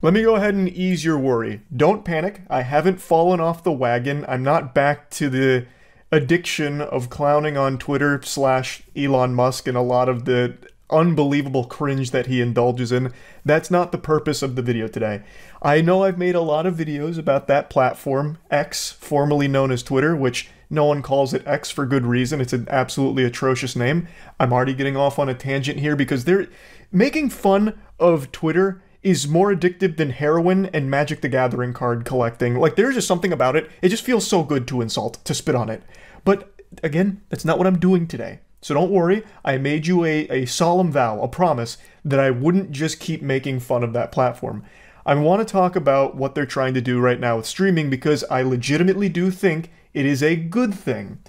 Let me go ahead and ease your worry. Don't panic. I haven't fallen off the wagon. I'm not back to the addiction of clowning on Twitter / Elon Musk and a lot of the unbelievable cringe that he indulges in. That's not the purpose of the video today. I know I've made a lot of videos about that platform, X, formerly known as Twitter, which no one calls it X for good reason. It's an absolutely atrocious name. I'm already getting off on a tangent here because they're making fun of Twitter is more addictive than heroin and Magic the Gathering card collecting. Like, there's just something about it. It just feels so good to insult, to spit on it. But, again, that's not what I'm doing today. So don't worry, I made you a solemn vow, a promise, that I wouldn't just keep making fun of that platform. I want to talk about what they're trying to do right now with streaming because I legitimately do think it is a good thing.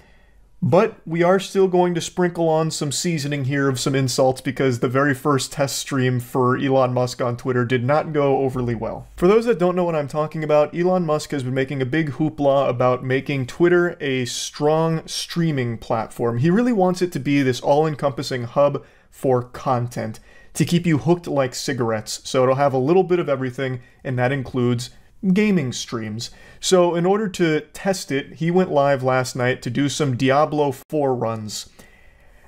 But we are still going to sprinkle on some seasoning here of some insults because the very first test stream for Elon Musk on Twitter did not go overly well. For those that don't know what I'm talking about, Elon Musk has been making a big hoopla about making Twitter a strong streaming platform. He really wants it to be this all-encompassing hub for content to keep you hooked like cigarettes. So it'll have a little bit of everything, and that includes gaming streams. So in order to test it, he went live last night to do some Diablo 4 runs.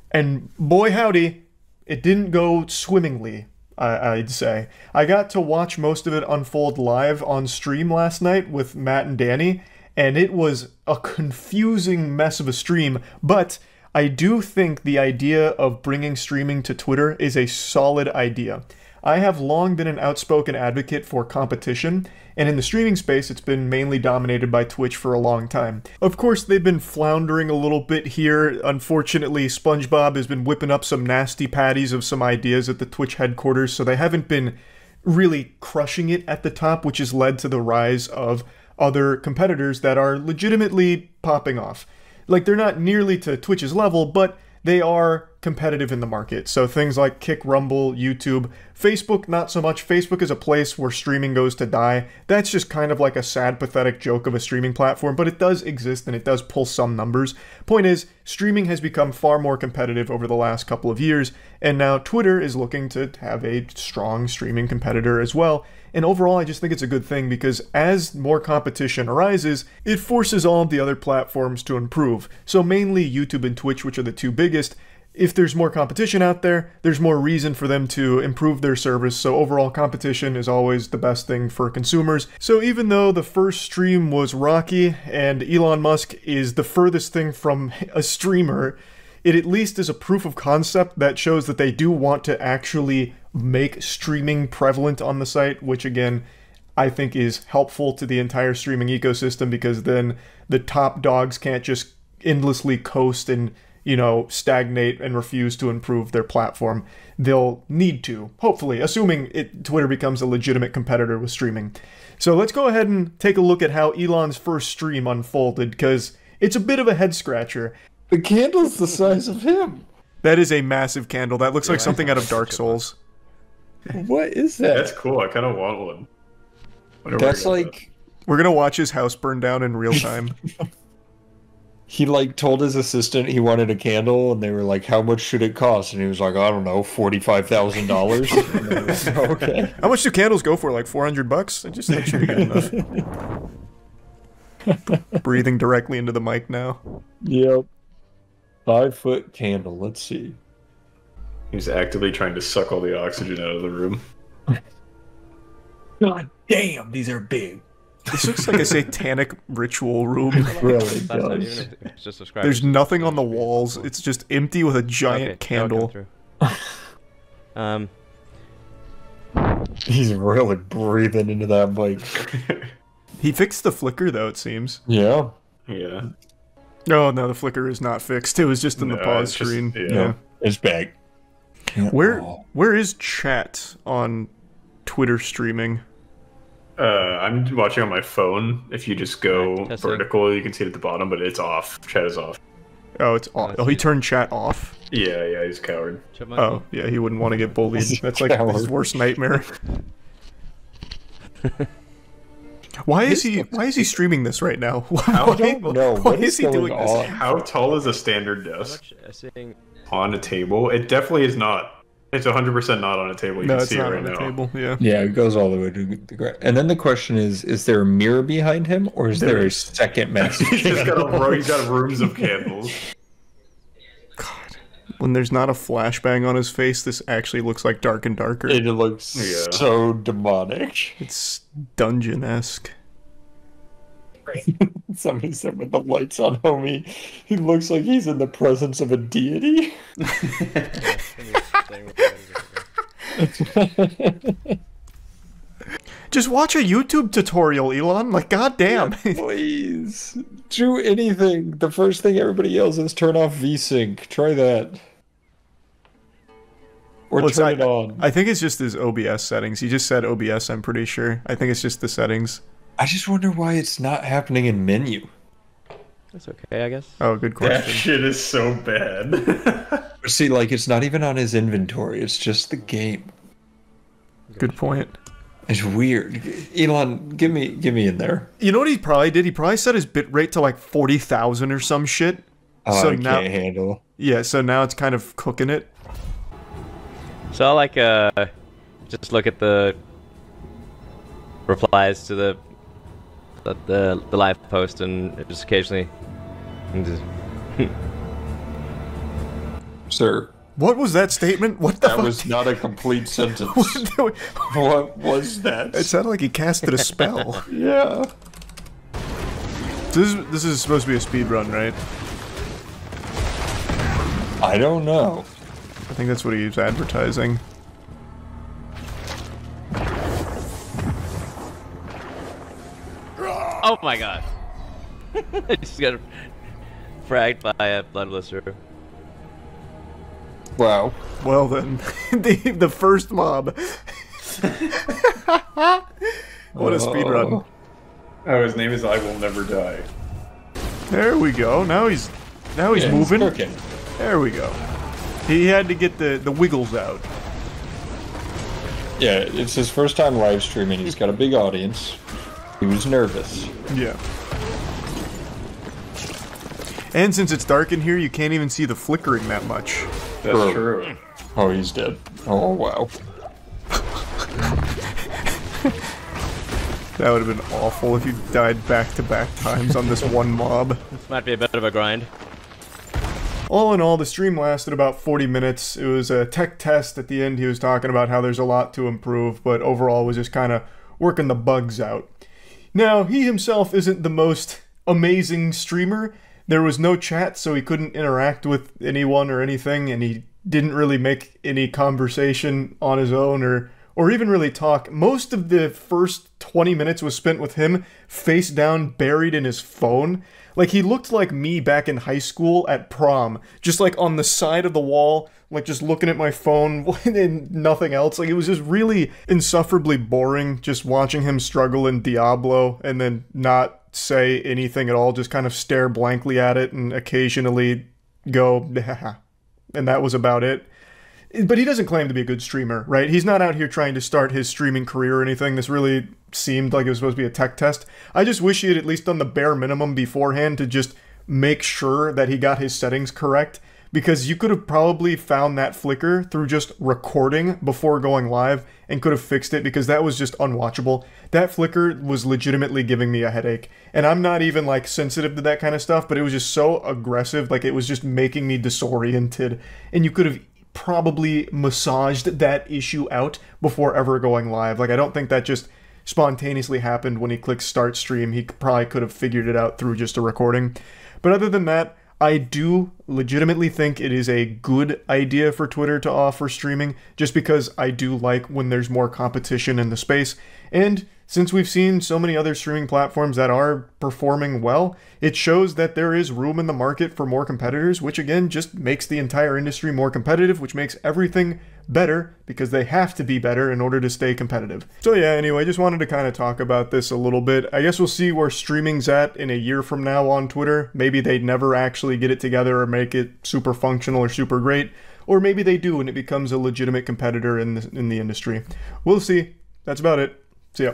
And boy howdy, it didn't go swimmingly, I'd say. I got to watch most of it unfold live on stream last night with Matt and Danny, and it was a confusing mess of a stream, but I do think the idea of bringing streaming to Twitter is a solid idea. I have long been an outspoken advocate for competition, and in the streaming space it's been mainly dominated by Twitch for a long time. Of course, they've been floundering a little bit here. Unfortunately, SpongeBob has been whipping up some nasty patties of some ideas at the Twitch headquarters, so they haven't been really crushing it at the top, which has led to the rise of other competitors that are legitimately popping off. Like, they're not nearly to Twitch's level, but they are competitive in the market. So things like Kick, Rumble, YouTube, Facebook, not so much. Facebook is a place where streaming goes to die. That's just kind of like a sad, pathetic joke of a streaming platform, but it does exist and it does pull some numbers. Point is, streaming has become far more competitive over the last couple of years, and now Twitter is looking to have a strong streaming competitor as well. And overall, I just think it's a good thing because as more competition arises, it forces all of the other platforms to improve. So mainly YouTube and Twitch, which are the two biggest. If there's more competition out there, there's more reason for them to improve their service, so overall competition is always the best thing for consumers. So even though the first stream was rocky and Elon Musk is the furthest thing from a streamer, it at least is a proof of concept that shows that they do want to actually make streaming prevalent on the site, which again, I think is helpful to the entire streaming ecosystem because then the top dogs can't just endlessly coast and, you know, stagnate and refuse to improve their platform. They'll need to, hopefully, assuming Twitter becomes a legitimate competitor with streaming. So let's go ahead and take a look at how Elon's first stream unfolded, because it's a bit of a head scratcher. The candle's the size of him. That is a massive candle. That looks like something out of Dark Souls. What is that? That's cool. I kind of want one. That's like... We're gonna watch his house burn down in real time. He, like, told his assistant he wanted a candle, and they were like, how much should it cost? And he was like, I don't know, $45,000. Okay. How much do candles go for? Like 400 bucks? That should be good enough. Breathing directly into the mic now. Yep. 5-foot candle. Let's see. He's actively trying to suck all the oxygen out of the room. God damn, these are big. This looks like a satanic ritual room. It really does. There's nothing on the walls. It's just empty with a giant candle. He's really breathing into that mic. He fixed the flicker, though, it seems. Yeah. Yeah. Oh, no, the flicker is not fixed. It was just in the pause screen. Yeah. It's back. Where is chat on Twitter streaming? I'm watching on my phone. If you just go vertical, you can see it at the bottom, but it's off. Chat is off. Oh, it's off. Oh, he turned chat off? Yeah, he's a coward. Oh, yeah, he wouldn't want to get bullied. That's like his worst nightmare. Why is he streaming this right now? I don't know. Why is he doing this? How tall is a standard desk on a table? It definitely is not It's 100% not on a table. You No, can it's see it not right on the now. table. Yeah. Yeah, it goes all the way to the ground. And then the question is there a mirror behind him, or is there a second massive He's just candle? he's got rooms of candles. God, when there's not a flashbang on his face, this actually looks like dark and darker. It looks so demonic. It's dungeon-esque. Somebody said with the lights on, homie, he looks like he's in the presence of a deity. Just watch a YouTube tutorial, Elon. Like, goddamn. Yeah, please. Do anything. The first thing everybody yells is turn off VSync. Try that. Or turn it on. I think it's just his OBS settings. He just said OBS, I'm pretty sure. I think it's just the settings. I just wonder why it's not happening in menu. That's okay, I guess. Oh, good question. That shit is so bad. See, like, it's not even on his inventory. It's just the game. Good point. It's weird. Elon, give me in there. You know what he probably did? He probably set his bitrate to like 40,000 or some shit. Oh, So I now, can't handle. yeah, so now it's kind of cooking it. So I'll like just look at the replies to the live post and just occasionally Sir, What was that statement? What the that fuck? was not a complete sentence. What was that? It sounded like he casted a spell. Yeah. This is supposed to be a speed run, right? I don't know. I think that's what he was advertising. Oh my god! I just got fragged by a bloodlister. Wow. Well then, the first mob. What a speed run. Oh, his name is I Will Never Die. There we go. Now he's Yeah, moving. it's cooking. There we go. He had to get the wiggles out. Yeah, it's his first time live streaming. He's got a big audience. He was nervous. Yeah. And since it's dark in here, you can't even see the flickering that much. That's true. Oh, he's dead. Oh, wow. That would have been awful if you died back-to-back times on this one mob. This might be a bit of a grind. All in all, the stream lasted about 40 minutes. It was a tech test. At the end, he was talking about how there's a lot to improve, but overall was just kind of working the bugs out. Now, he himself isn't the most amazing streamer. There was no chat, so he couldn't interact with anyone or anything, and he didn't really make any conversation on his own or even really talk. Most of the first 20 minutes was spent with him face down, buried in his phone. Like, he looked like me back in high school at prom, just like on the side of the wall, like just looking at my phone and nothing else. Like, it was just really insufferably boring just watching him struggle in Diablo and then not say anything at all, just kind of stare blankly at it and occasionally go, and that was about it. But he doesn't claim to be a good streamer, right? He's not out here trying to start his streaming career or anything. This really seemed like it was supposed to be a tech test. I just wish he had at least done the bare minimum beforehand to just make sure that he got his settings correct, because you could have probably found that flicker through just recording before going live and could have fixed it, because that was just unwatchable. That flicker was legitimately giving me a headache. And I'm not even like sensitive to that kind of stuff, but it was just so aggressive, like it was just making me disoriented. And you could have probably massaged that issue out before ever going live. Like, I don't think that just spontaneously happened when he clicked start stream. He probably could have figured it out through just a recording. But other than that, I do legitimately think it is a good idea for Twitter to offer streaming, just because I do like when there's more competition in the space. And since we've seen so many other streaming platforms that are performing well, it shows that there is room in the market for more competitors, which again just makes the entire industry more competitive, which makes everything better, because they have to be better in order to stay competitive. So yeah, anyway, just wanted to kind of talk about this a little bit. I guess we'll see where streaming's at in a year from now on Twitter. Maybe they never actually get it together or make it super functional or super great, or maybe they do and it becomes a legitimate competitor in the industry. We'll see. That's about it. See ya.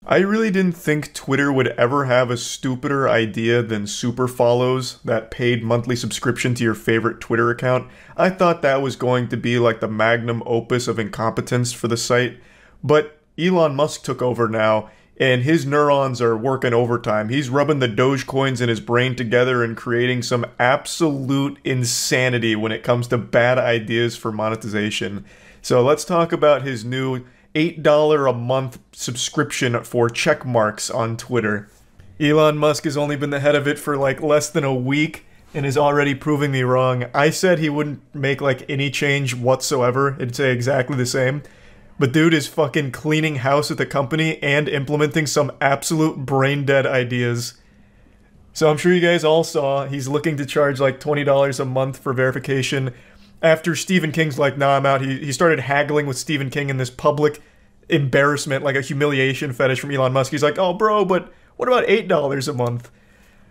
I really didn't think Twitter would ever have a stupider idea than super follows, that paid monthly subscription to your favorite Twitter account. I thought that was going to be like the magnum opus of incompetence for the site, but Elon Musk took over now, and his neurons are working overtime. He's rubbing the Dogecoins in his brain together and creating some absolute insanity when it comes to bad ideas for monetization. So let's talk about his new $8 a month subscription for check marks on Twitter. Elon Musk has only been the head of it for like less than a week and is already proving me wrong. I said he wouldn't make like any change whatsoever. It'd say exactly the same. But dude is fucking cleaning house at the company and implementing some absolute brain-dead ideas. So I'm sure you guys all saw he's looking to charge like $20 a month for verification. After Stephen King's like, nah, I'm out, he started haggling with Stephen King in this public embarrassment, like a humiliation fetish from Elon Musk. He's like, oh, bro, but what about $8 a month?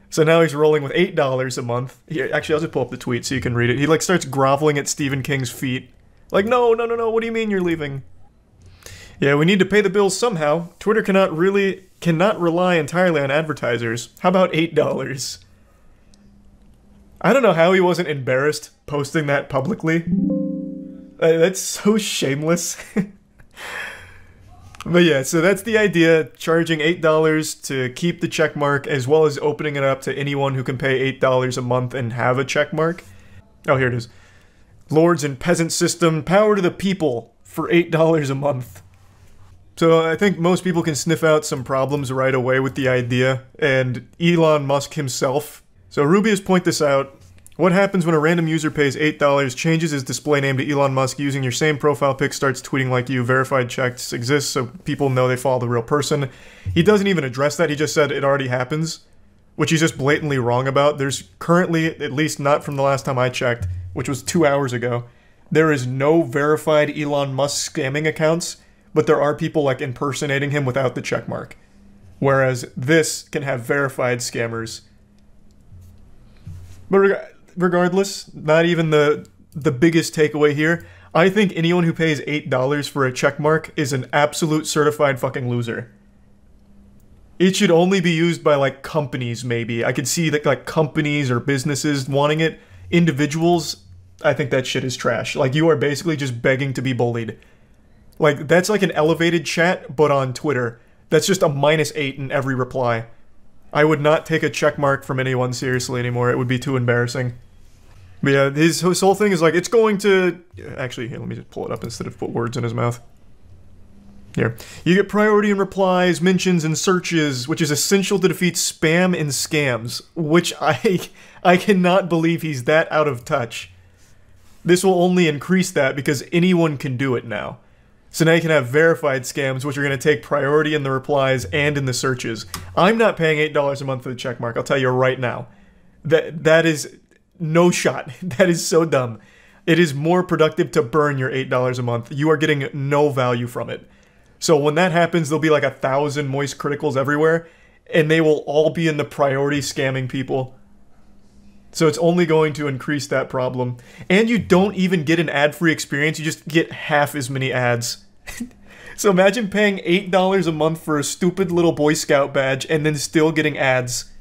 So now he's rolling with $8 a month. Here, actually, I'll just pull up the tweet so you can read it. He like starts groveling at Stephen King's feet. Like, no, what do you mean you're leaving? Yeah, we need to pay the bills somehow. Twitter cannot rely entirely on advertisers. How about $8? I don't know how he wasn't embarrassed posting that publicly. That's so shameless. But yeah, so that's the idea, charging $8 to keep the check mark, as well as opening it up to anyone who can pay $8 a month and have a check mark. Oh, here it is. Lords and peasant system, power to the people for $8 a month. So I think most people can sniff out some problems right away with the idea, and Elon Musk himself. So Rubius point this out. What happens when a random user pays $8, changes his display name to Elon Musk using your same profile pic, starts tweeting like you, verified checks exist so people know they follow the real person. He doesn't even address that, he just said it already happens, which he's just blatantly wrong about. There's currently, at least not from the last time I checked, which was 2 hours ago, there is no verified Elon Musk scamming accounts, but there are people like impersonating him without the checkmark. Whereas this can have verified scammers. But regardless, not even the biggest takeaway here. I think anyone who pays $8 for a checkmark is an absolute certified fucking loser. It should only be used by like companies maybe. I could see that like companies or businesses wanting it. Individuals, I think that shit is trash. Like you are basically just begging to be bullied. Like that's like an elevated chat but on Twitter. That's just a -8 in every reply. I would not take a checkmark from anyone seriously anymore. It would be too embarrassing. But yeah, his whole thing is like, it's going to... Actually, here, let me just pull it up instead of put words in his mouth. Here. You get priority in replies, mentions, and searches, which is essential to defeat spam and scams. Which I cannot believe he's that out of touch. This will only increase that because anyone can do it now. So now you can have verified scams, which are going to take priority in the replies and in the searches. I'm not paying $8 a month for the checkmark, I'll tell you right now. That is no shot. That is so dumb. It is more productive to burn your $8 a month. You are getting no value from it. So when that happens, there'll be like 1,000 moist criticals everywhere, and they will all be in the priority scamming people. So it's only going to increase that problem. And you don't even get an ad-free experience, you just get half as many ads. So imagine paying $8 a month for a stupid little Boy Scout badge and then still getting ads.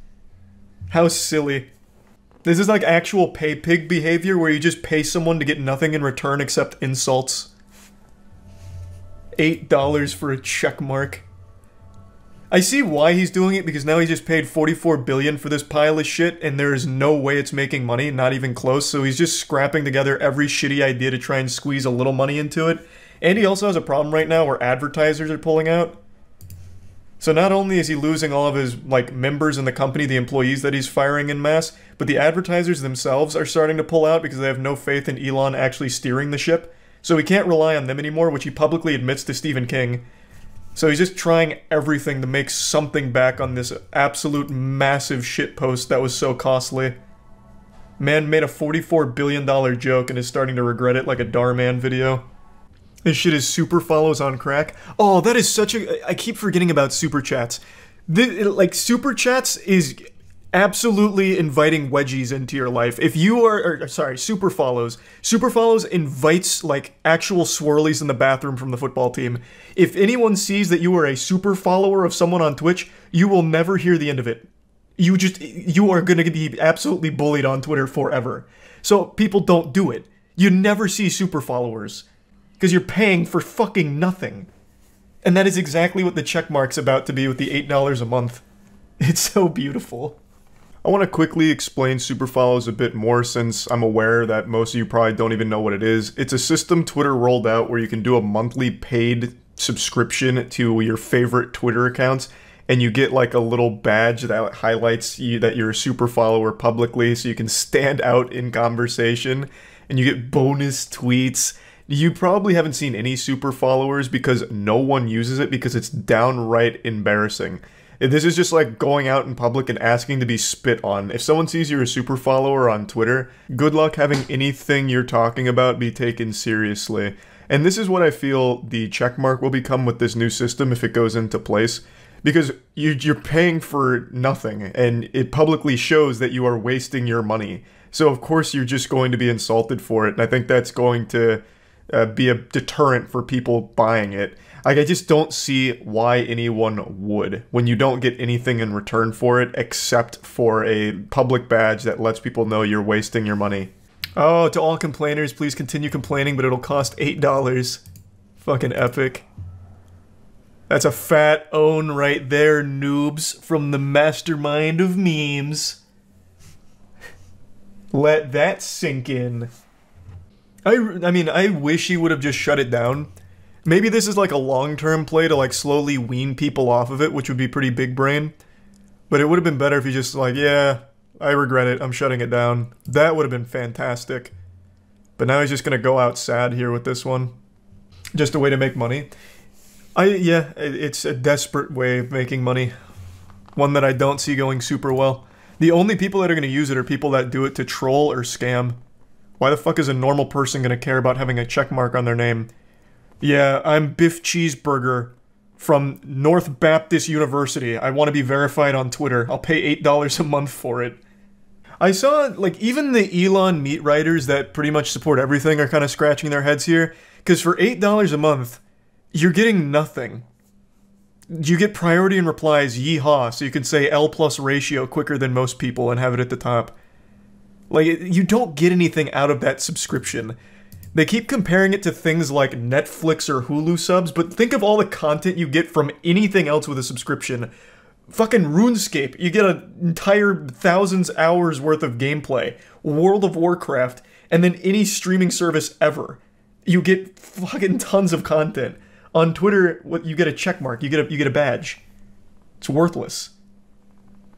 How silly. This is like actual pay pig behavior where you just pay someone to get nothing in return except insults. $8 for a check mark. I see why he's doing it, because now he just paid $44 billion for this pile of shit, and there is no way it's making money, not even close, so he's just scrapping together every shitty idea to try and squeeze a little money into it. And he also has a problem right now where advertisers are pulling out. So not only is he losing all of his, like, members in the company, the employees that he's firing en masse, but the advertisers themselves are starting to pull out because they have no faith in Elon actually steering the ship. So he can't rely on them anymore, which he publicly admits to Stephen King. So he's just trying everything to make something back on this absolute massive shitpost that was so costly. Man made a $44 billion joke and is starting to regret it like a Darman video. This shit is super follows on crack. Oh, that is such a... I keep forgetting about super chats. Like, super chats is absolutely inviting wedgies into your life. If you are, sorry, super follows. Super follows invites like actual swirlies in the bathroom from the football team. If anyone sees that you are a super follower of someone on Twitch, you will never hear the end of it. You are going to be absolutely bullied on Twitter forever. So people don't do it. You never see super followers because you're paying for fucking nothing. And that is exactly what the checkmark's about to be with the $8 a month. It's so beautiful. I want to quickly explain super follows a bit more since I'm aware that most of you probably don't even know what it is. It's a system Twitter rolled out where you can do a monthly paid subscription to your favorite Twitter accounts, and you get like a little badge that highlights you that you're a super follower publicly, so you can stand out in conversation, and you get bonus tweets. You probably haven't seen any super followers because no one uses it because it's downright embarrassing. This is just like going out in public and asking to be spit on. If someone sees you're a super follower on Twitter, good luck having anything you're talking about be taken seriously. And this is what I feel the checkmark will become with this new system if it goes into place. Because you're paying for nothing, and it publicly shows that you are wasting your money. So of course you're just going to be insulted for it, and I think that's going to be a deterrent for people buying it. Like, I just don't see why anyone would when you don't get anything in return for it except for a public badge that lets people know you're wasting your money. Oh, to all complainers, please continue complaining, but it'll cost $8. Fucking epic. That's a fat own right there, noobs, from the mastermind of memes. Let that sink in. I mean, I wish he would have just shut it down. Maybe this is like a long-term play to like slowly wean people off of it, which would be pretty big brain. But it would have been better if he just like, yeah, I regret it, I'm shutting it down. That would have been fantastic. But now he's just gonna go out sad here with this one. Just a way to make money. Yeah, it's a desperate way of making money. One that I don't see going super well. The only people that are gonna use it are people that do it to troll or scam. Why the fuck is a normal person gonna care about having a check mark on their name? Yeah, I'm Biff Cheeseburger from North Baptist University. I want to be verified on Twitter. I'll pay $8 a month for it. I saw, like, even the Elon meat writers that pretty much support everything are kind of scratching their heads here. Because for $8 a month, you're getting nothing. You get priority in replies, yeehaw, so you can say L plus ratio quicker than most people and have it at the top. Like, you don't get anything out of that subscription. They keep comparing it to things like Netflix or Hulu subs, but think of all the content you get from anything else with a subscription. Fucking RuneScape, you get an entire thousands hours worth of gameplay. World of Warcraft, and then any streaming service ever. You get fucking tons of content. On Twitter, you get a checkmark, you get a badge. It's worthless.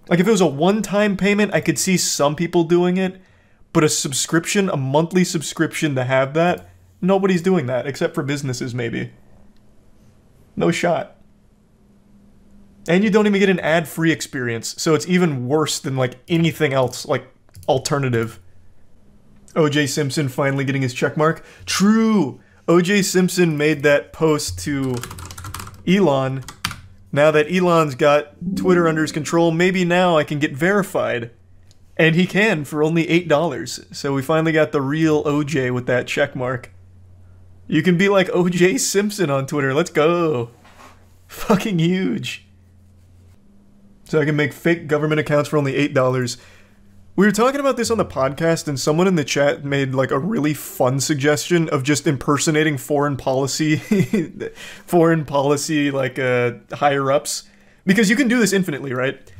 Like, if it was a one-time payment, I could see some people doing it. But a subscription, a monthly subscription to have that, nobody's doing that, except for businesses, maybe. No shot. And you don't even get an ad-free experience, so it's even worse than, like, anything else, like, alternative. O.J. Simpson finally getting his checkmark. True! O.J. Simpson made that post to Elon. Now that Elon's got Twitter under his control, maybe now I can get verified. And he can for only $8. So we finally got the real OJ with that check mark. You can be like OJ Simpson on Twitter. Let's go. Fucking huge. So I can make fake government accounts for only $8. We were talking about this on the podcast, and someone in the chat made like a really fun suggestion of just impersonating foreign policy like higher ups, because you can do this infinitely, right?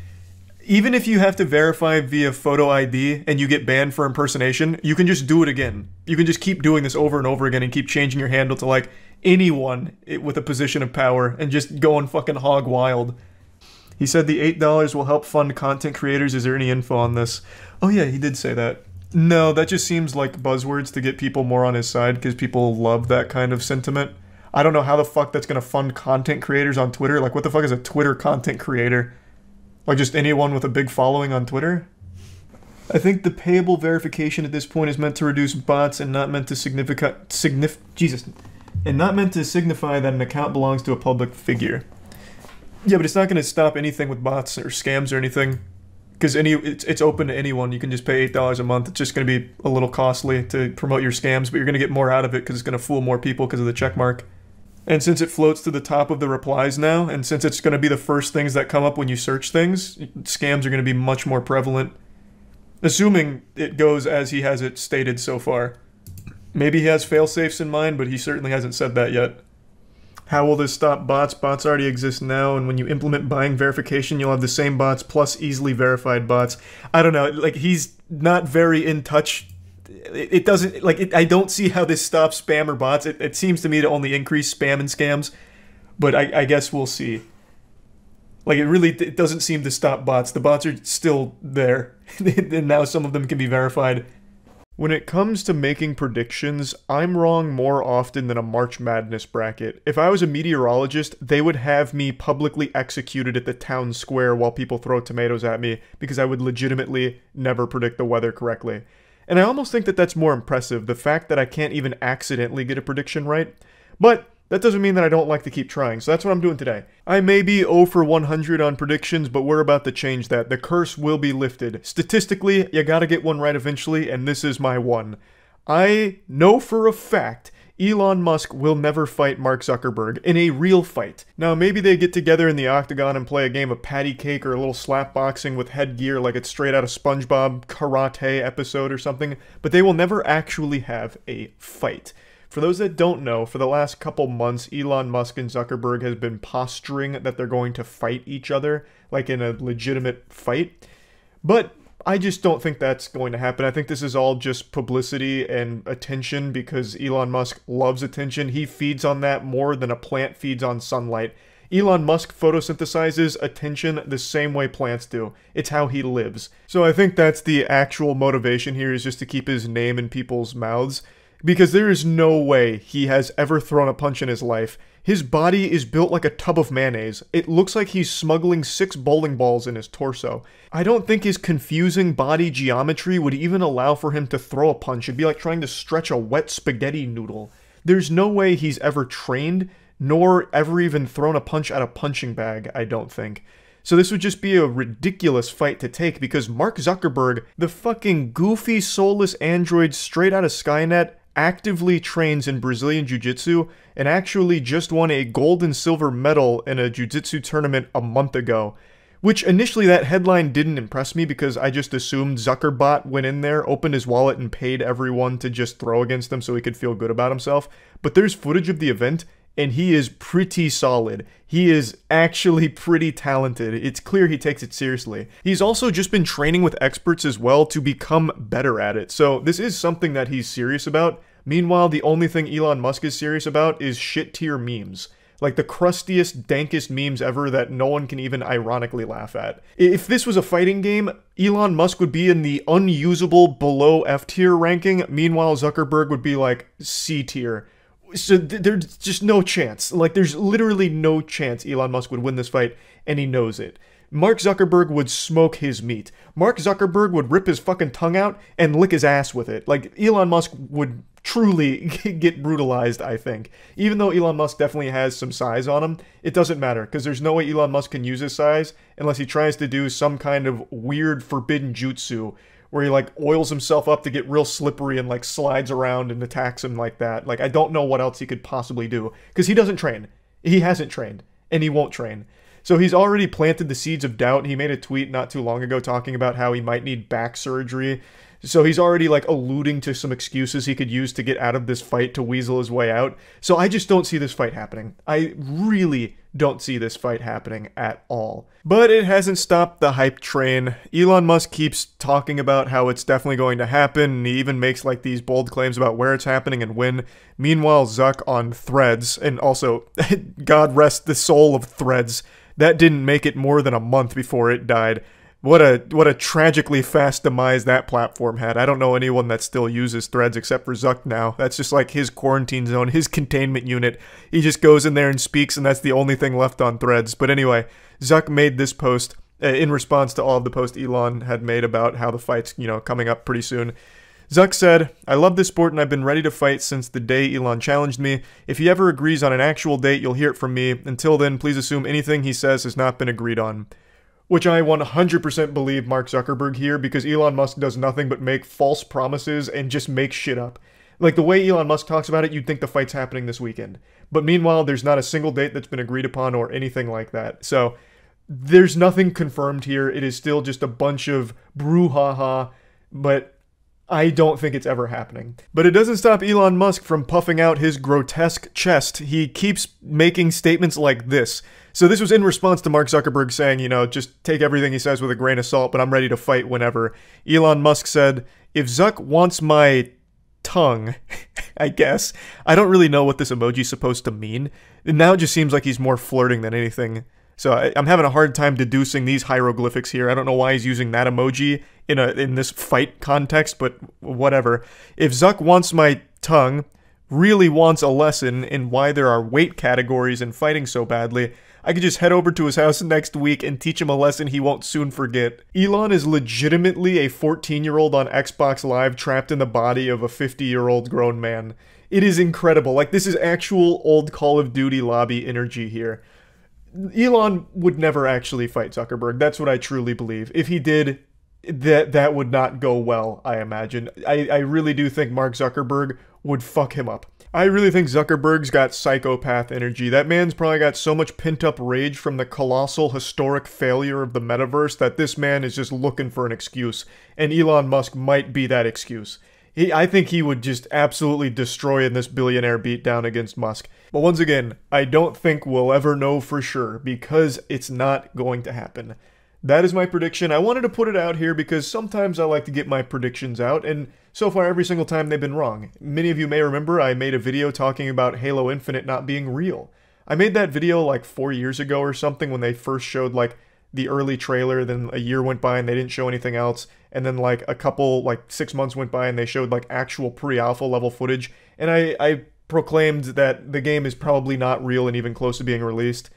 Even if you have to verify via photo ID and you get banned for impersonation, you can just do it again. You can just keep doing this over and over again and keep changing your handle to like anyone with a position of power and just going fucking hog wild. He said the $8 will help fund content creators. Is there any info on this? Oh yeah, he did say that. No, that just seems like buzzwords to get people more on his side because people love that kind of sentiment. I don't know how the fuck that's gonna fund content creators on Twitter. Like, what the fuck is a Twitter content creator? Like, just anyone with a big following on Twitter? I think the payable verification at this point is meant to reduce bots and not meant to signify that an account belongs to a public figure. Yeah, but it's not going to stop anything with bots or scams or anything. because it's open to anyone. You can just pay $8 a month. It's just going to be a little costly to promote your scams, but you're going to get more out of it because it's going to fool more people because of the check mark. And since it floats to the top of the replies now, and since it's going to be the first things that come up when you search things, scams are going to be much more prevalent. Assuming it goes as he has it stated so far. Maybe he has fail-safes in mind, but he certainly hasn't said that yet. How will this stop bots? Bots already exist now, and when you implement buying verification, you'll have the same bots plus easily verified bots. I don't know, like, he's not very in touch. It doesn't, like, I don't see how this stops spam or bots. It seems to me to only increase spam and scams, but I guess we'll see. Like, it doesn't seem to stop bots. The bots are still there, and now some of them can be verified. When it comes to making predictions, I'm wrong more often than a March Madness bracket. If I was a meteorologist, they would have me publicly executed at the town square while people throw tomatoes at me, because I would legitimately never predict the weather correctly. And I almost think that that's more impressive, the fact that I can't even accidentally get a prediction right. But that doesn't mean that I don't like to keep trying, so that's what I'm doing today. I may be 0 for 100 on predictions, but we're about to change that. The curse will be lifted. Statistically, you gotta get one right eventually, and this is my one. I know for a fact Elon Musk will never fight Mark Zuckerberg in a real fight. Now, maybe they get together in the octagon and play a game of patty cake or a little slap boxing with headgear like it's straight out of SpongeBob karate episode or something, but they will never actually have a fight. For those that don't know, for the last couple months, Elon Musk and Zuckerberg has been posturing that they're going to fight each other, like in a legitimate fight. But I just don't think that's going to happen. I think this is all just publicity and attention because Elon Musk loves attention. He feeds on that more than a plant feeds on sunlight. Elon Musk photosynthesizes attention the same way plants do. It's how he lives. So I think that's the actual motivation here, is just to keep his name in people's mouths. Because there is no way he has ever thrown a punch in his life. His body is built like a tub of mayonnaise. It looks like he's smuggling 6 bowling balls in his torso. I don't think his confusing body geometry would even allow for him to throw a punch. It'd be like trying to stretch a wet spaghetti noodle. There's no way he's ever trained, nor ever even thrown a punch at a punching bag, I don't think. So this would just be a ridiculous fight to take because Mark Zuckerberg, the fucking goofy soulless android straight out of Skynet, actively trains in Brazilian Jiu-Jitsu and actually just won a gold and silver medal in a Jiu-Jitsu tournament a month ago. Which initially that headline didn't impress me because I just assumed Zuckerbot went in there, opened his wallet and paid everyone to just throw against him so he could feel good about himself. But there's footage of the event and he is pretty solid. He is actually pretty talented. It's clear he takes it seriously. He's also just been training with experts as well to become better at it. So this is something that he's serious about. Meanwhile, the only thing Elon Musk is serious about is shit-tier memes. Like the crustiest, dankest memes ever that no one can even ironically laugh at. If this was a fighting game, Elon Musk would be in the unusable below F-tier ranking. Meanwhile, Zuckerberg would be like C-tier. So there's just no chance. Like, there's literally no chance Elon Musk would win this fight, and he knows it. Mark Zuckerberg would smoke his meat. Mark Zuckerberg would rip his fucking tongue out and lick his ass with it. Like, Elon Musk would truly get brutalized, I think. Even though Elon Musk definitely has some size on him, it doesn't matter, because there's no way Elon Musk can use his size unless he tries to do some kind of weird forbidden jutsu where he, like, oils himself up to get real slippery and, like, slides around and attacks him like that. Like, I don't know what else he could possibly do. Because he doesn't train. He hasn't trained. And he won't train. So he's already planted the seeds of doubt. He made a tweet not too long ago talking about how he might need back surgery. So he's already, like, alluding to some excuses he could use to get out of this fight to weasel his way out. So I just don't see this fight happening. I really don't see this fight happening at all. But it hasn't stopped the hype train. Elon Musk keeps talking about how it's definitely going to happen, and he even makes, like, these bold claims about where it's happening and when. Meanwhile, Zuck on Threads, and also, God rest the soul of Threads, that didn't make it more than a month before it died. What a tragically fast demise that platform had. I don't know anyone that still uses Threads except for Zuck now. That's just like his quarantine zone, his containment unit. He just goes in there and speaks, and that's the only thing left on Threads. But anyway, Zuck made this post in response to all of the posts Elon had made about how the fight's, you know, coming up pretty soon. Zuck said, "I love this sport and I've been ready to fight since the day Elon challenged me. If he ever agrees on an actual date, you'll hear it from me. Until then, please assume anything he says has not been agreed on." which I 100% believe Mark Zuckerberg here, because Elon Musk does nothing but make false promises and just make shit up. Like, the way Elon Musk talks about it, you'd think the fight's happening this weekend. But meanwhile, there's not a single date that's been agreed upon or anything like that. So, there's nothing confirmed here. It is still just a bunch of brouhaha, but I don't think it's ever happening. But it doesn't stop Elon Musk from puffing out his grotesque chest. He keeps making statements like this. So this was in response to Mark Zuckerberg saying, you know, just take everything he says with a grain of salt, but I'm ready to fight whenever. Elon Musk said, "If Zuck wants my tongue," I guess. I don't really know what this emoji's supposed to mean. Now it just seems like he's more flirting than anything. So I'm having a hard time deducing these hieroglyphics here. I don't know why he's using that emoji in this fight context, but whatever. If Zuck wants my tongue, really wants a lesson in why there are weight categories and fighting so badly, I could just head over to his house next week and teach him a lesson he won't soon forget. Elon is legitimately a 14-year-old on Xbox Live trapped in the body of a 50-year-old grown man. It is incredible. Like, this is actual old Call of Duty lobby energy here. Elon would never actually fight Zuckerberg. That's what I truly believe. If he did, that would not go well, I imagine. I really do think Mark Zuckerberg would fuck him up. I really think Zuckerberg's got psychopath energy. That man's probably got so much pent-up rage from the colossal historic failure of the metaverse that this man is just looking for an excuse. And Elon Musk might be that excuse. I think he would just absolutely destroy in this billionaire beatdown against Musk. But once again, I don't think we'll ever know for sure, because it's not going to happen. That is my prediction. I wanted to put it out here because sometimes I like to get my predictions out, and so far every single time they've been wrong. Many of you may remember I made a video talking about Halo Infinite not being real. I made that video like 4 years ago or something when they first showed like the early trailer, then a year went by and they didn't show anything else, and then like 6 months went by and they showed like actual pre-alpha level footage, and I proclaimed that the game is probably not real and even close to being released.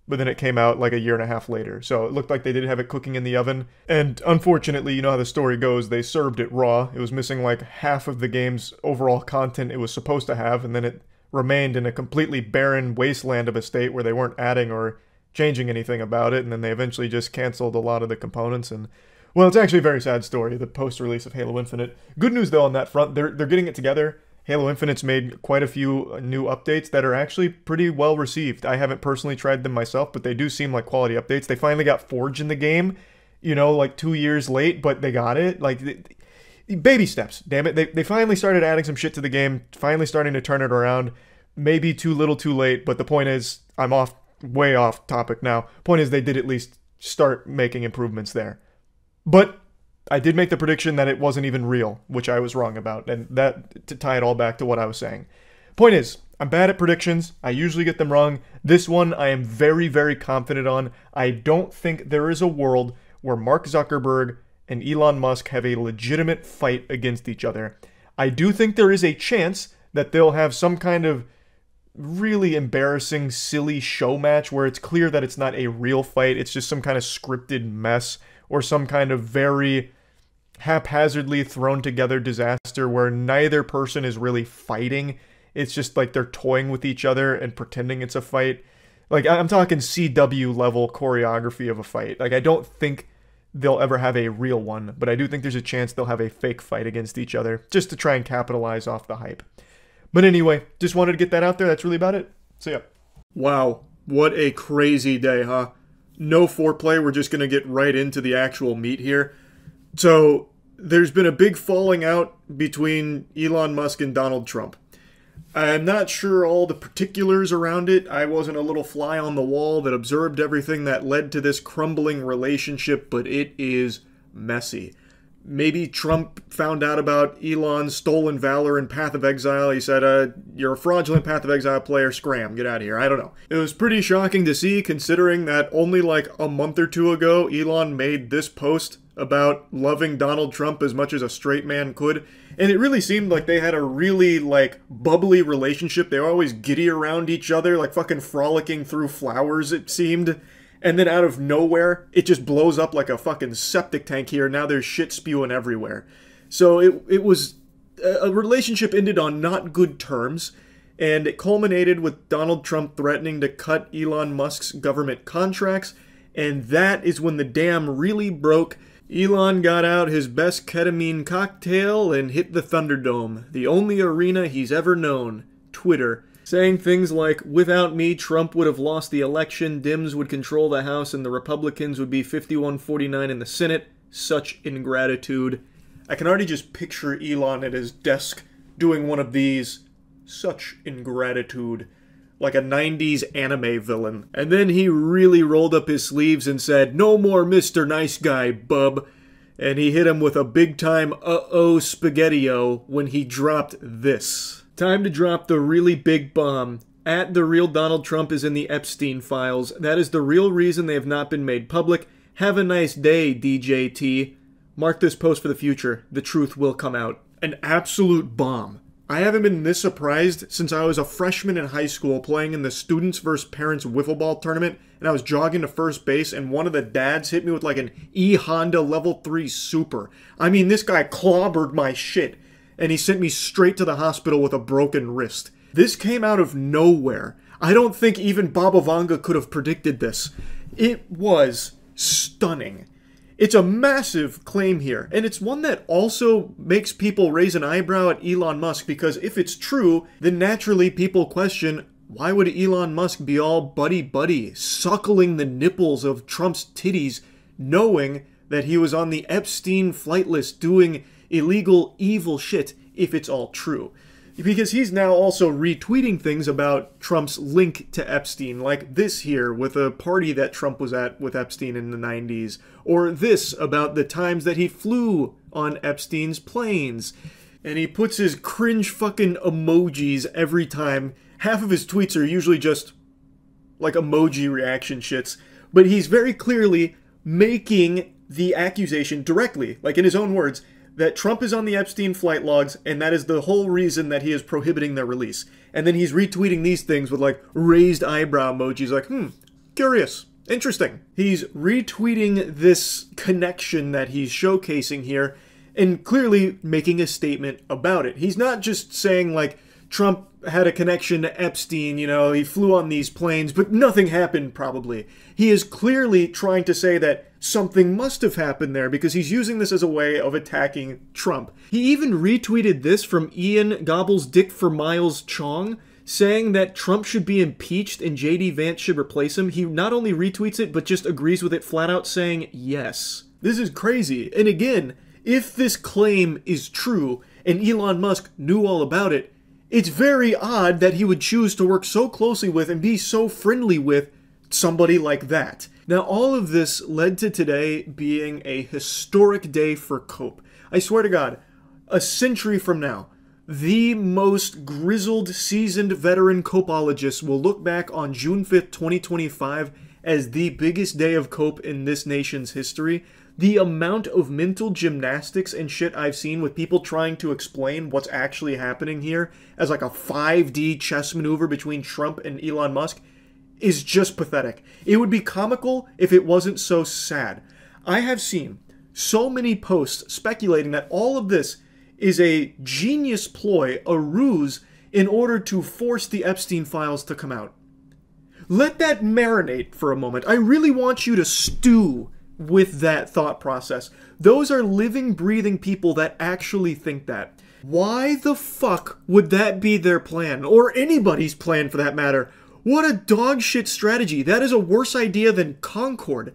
But then it came out like a year and a half later, so it looked like they did have it cooking in the oven. And unfortunately, you know how the story goes, they served it raw. It was missing like half of the game's overall content it was supposed to have, and then it remained in a completely barren wasteland of a state where they weren't adding or changing anything about it, and then they eventually just canceled a lot of the components. And well, it's actually a very sad story, the post-release of Halo Infinite. Good news though on that front, they're getting it together. Halo Infinite's made quite a few new updates that are actually pretty well received. I haven't personally tried them myself, but they do seem like quality updates. They finally got Forge in the game, you know, like 2 years late, but they got it. Like, baby steps, damn it. They finally started adding some shit to the game, finally starting to turn it around. Maybe too little too late, but the point is, I'm way off topic now. Point is, they did at least start making improvements there. But I did make the prediction that it wasn't even real, which I was wrong about, and that to tie it all back to what I was saying. Point is, I'm bad at predictions. I usually get them wrong. This one I am very, very confident on. I don't think there is a world where Mark Zuckerberg and Elon Musk have a legitimate fight against each other. I do think there is a chance that they'll have some kind of really embarrassing, silly show match where it's clear that it's not a real fight, it's just some kind of scripted mess, or some kind of very haphazardly thrown together disaster where neither person is really fighting. It's just like they're toying with each other and pretending it's a fight. Like, I'm talking CW level choreography of a fight. Like, I don't think they'll ever have a real one, but I do think there's a chance they'll have a fake fight against each other just to try and capitalize off the hype. But anyway, just wanted to get that out there. That's really about it. So yeah. Wow, what a crazy day, huh? No foreplay, we're just going to get right into the actual meat here. So, there's been a big falling out between Elon Musk and Donald Trump. I'm not sure all the particulars around it. I wasn't a little fly on the wall that observed everything that led to this crumbling relationship, but it is messy. Maybe Trump found out about Elon's stolen valor in Path of Exile. He said, you're a fraudulent Path of Exile player, scram, get out of here. I don't know. It was pretty shocking to see, considering that only like a month or two ago, Elon made this post about loving Donald Trump as much as a straight man could. And it really seemed like they had a really, like, bubbly relationship. They were always giddy around each other, like fucking frolicking through flowers, it seemed. And then out of nowhere, it just blows up like a fucking septic tank here. Now there's shit spewing everywhere. So it was... a relationship ended on not good terms, and it culminated with Donald Trump threatening to cut Elon Musk's government contracts, And that is when the dam really broke. Elon got out his best ketamine cocktail and hit the Thunderdome, the only arena he's ever known, Twitter, saying things like, without me, Trump would have lost the election, Dems would control the House, and the Republicans would be 51-49 in the Senate. Such ingratitude. I can already just picture Elon at his desk doing one of these. Such ingratitude. Like a 90s anime villain. And then he really rolled up his sleeves and said, no more Mr. Nice Guy, bub. And he hit him with a big-time uh-oh spaghetti-o when he dropped this. Time to drop the really big bomb. At the real Donald Trump is in the Epstein files. That is the real reason they have not been made public. Have a nice day, DJT. Mark this post for the future. The truth will come out. An absolute bomb. I haven't been this surprised since I was a freshman in high school playing in the Students vs. Parents Wiffle Ball tournament, and I was jogging to first base, and one of the dads hit me with like an E-Honda Level 3 Super. I mean, this guy clobbered my shit, and he sent me straight to the hospital with a broken wrist. This came out of nowhere. I don't think even Baba Vanga could have predicted this. It was stunning. It's a massive claim here, and it's one that also makes people raise an eyebrow at Elon Musk, because if it's true, then naturally people question, why would Elon Musk be all buddy-buddy, suckling the nipples of Trump's titties, knowing that he was on the Epstein flight list doing illegal, evil shit, if it's all true? Because he's now also retweeting things about Trump's link to Epstein, like this here with a party that Trump was at with Epstein in the 90s, or this about the times that he flew on Epstein's planes. And he puts his cringe fucking emojis every time. Half of his tweets are usually just like emoji reaction shits, but he's very clearly making the accusation directly, like in his own words, that Trump is on the Epstein flight logs, and that is the whole reason that he is prohibiting their release. And then he's retweeting these things with, like, raised eyebrow emojis, like, curious, interesting. He's retweeting this connection that he's showcasing here, and clearly making a statement about it. He's not just saying, like, Trump had a connection to Epstein, you know, he flew on these planes, but nothing happened, probably. He is clearly trying to say that something must have happened there, because he's using this as a way of attacking Trump. He even retweeted this from Ian Gobbles Dick for Miles Chong, saying that Trump should be impeached and J.D. Vance should replace him. He not only retweets it, but just agrees with it flat out, saying yes. This is crazy. And again, if this claim is true, and Elon Musk knew all about it, it's very odd that he would choose to work so closely with and be so friendly with somebody like that. Now, all of this led to today being a historic day for Cope. I swear to God, a century from now, the most grizzled, seasoned veteran Copeologists will look back on June 5th, 2025 as the biggest day of Cope in this nation's history. The amount of mental gymnastics and shit I've seen with people trying to explain what's actually happening here as like a 5D chess maneuver between Trump and Elon Musk is just pathetic. It would be comical if it wasn't so sad. I have seen so many posts speculating that all of this is a genius ploy, a ruse, in order to force the Epstein files to come out. Let that marinate for a moment. I really want you to stew with that thought process. Those are living, breathing people that actually think that. Why the fuck would that be their plan? Or anybody's plan for that matter? What a dog shit strategy. That is a worse idea than Concord.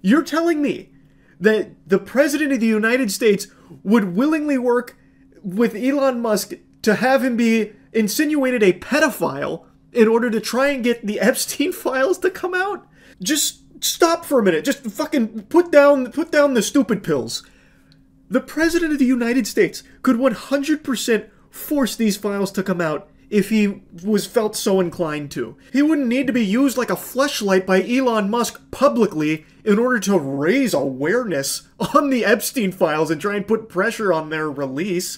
You're telling me that the President of the United States would willingly work with Elon Musk to have him be insinuated a pedophile in order to try and get the Epstein files to come out? Just stop for a minute. Just fucking put down the stupid pills. The President of the United States could 100% force these files to come out if he was felt so inclined to. He wouldn't need to be used like a fleshlight by Elon Musk publicly in order to raise awareness on the Epstein files and try and put pressure on their release.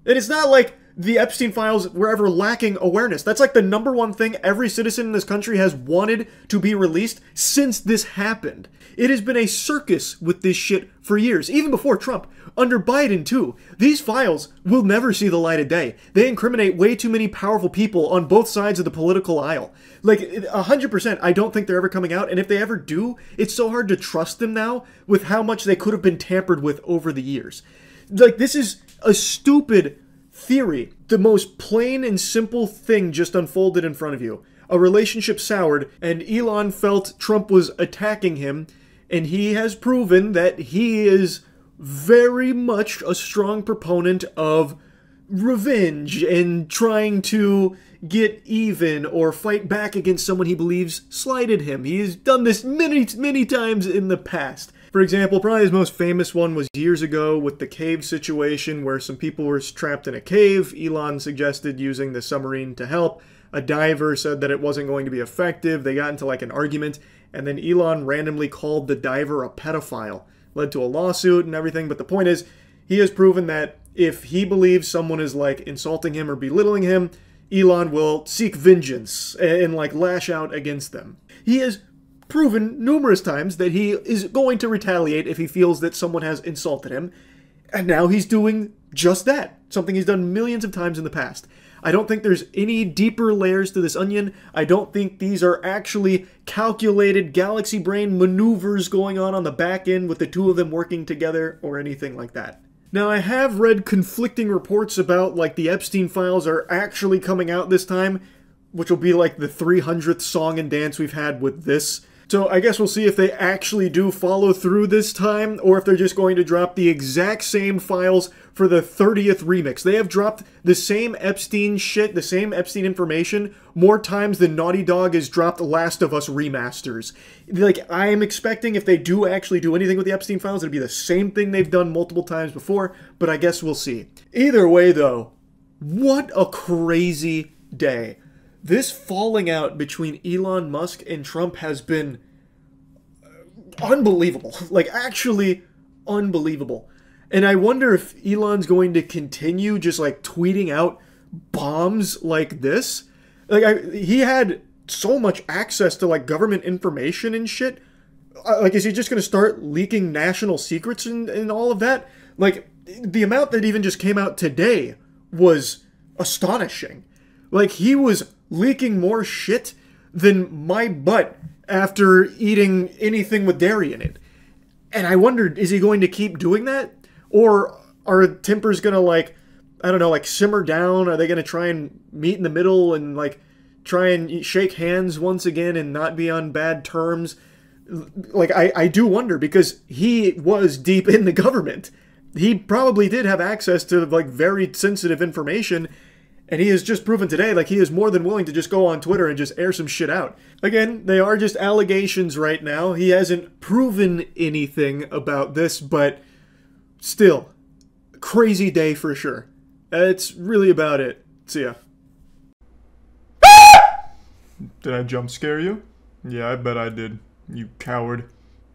And it's not like the Epstein files were ever lacking awareness. That's like the #1 thing every citizen in this country has wanted to be released since this happened. It has been a circus with this shit for years, even before Trump. Under Biden, too. These files will never see the light of day. They incriminate way too many powerful people on both sides of the political aisle. Like, 100%, I don't think they're ever coming out, and if they ever do, it's so hard to trust them now with how much they could have been tampered with over the years. Like, this is a stupid theory. The most plain and simple thing just unfolded in front of you. A relationship soured, and Elon felt Trump was attacking him, and he has proven that he is very much a strong proponent of revenge and trying to get even or fight back against someone he believes slighted him. He has done this many, many times in the past. For example, probably his most famous one was years ago with the cave situation where some people were trapped in a cave. Elon suggested using the submarine to help. A diver said that it wasn't going to be effective. They got into like an argument, and then Elon randomly called the diver a pedophile. Led to a lawsuit and everything, but the point is, he has proven that if he believes someone is like insulting him or belittling him, Elon will seek vengeance and like lash out against them. He has proven numerous times that he is going to retaliate if he feels that someone has insulted him, and now he's doing just that, something he's done millions of times in the past. I don't think there's any deeper layers to this onion. I don't think these are actually calculated galaxy brain maneuvers going on the back end with the two of them working together or anything like that. Now, I have read conflicting reports about, like, the Epstein files are actually coming out this time, which will be like the 300th song and dance we've had with this. So I guess we'll see if they actually do follow through this time, or if they're just going to drop the exact same files for the 30th remix. They have dropped the same Epstein shit, the same Epstein information, more times than Naughty Dog has dropped Last of Us remasters. Like, I'm expecting if they do actually do anything with the Epstein files, it'll be the same thing they've done multiple times before, but I guess we'll see. Either way, though, what a crazy day. This falling out between Elon Musk and Trump has been unbelievable. Like, actually unbelievable. And I wonder if Elon's going to continue just, like, tweeting out bombs like this. Like, he had so much access to, like, government information and shit. Like, is he just going to start leaking national secrets and all of that? Like, the amount that even just came out today was astonishing. Like, he was leaking more shit than my butt after eating anything with dairy in it. And I wondered, is he going to keep doing that? Or are tempers going to, like, I don't know, like, simmer down? Are they going to try and meet in the middle and, like, try and shake hands once again and not be on bad terms? Like, I do wonder, because he was deep in the government. He probably did have access to, like, very sensitive information. And he has just proven today, like, he is more than willing to just go on Twitter and just air some shit out. Again, they are just allegations right now. He hasn't proven anything about this, but still, crazy day for sure. That's really about it. See ya. Did I jump scare you? Yeah, I bet I did. You coward.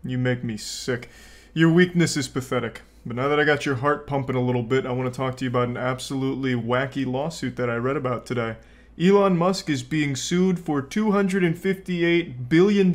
You make me sick. Your weakness is pathetic. But now that I got your heart pumping a little bit, I want to talk to you about an absolutely wacky lawsuit that I read about today. Elon Musk is being sued for $258 billion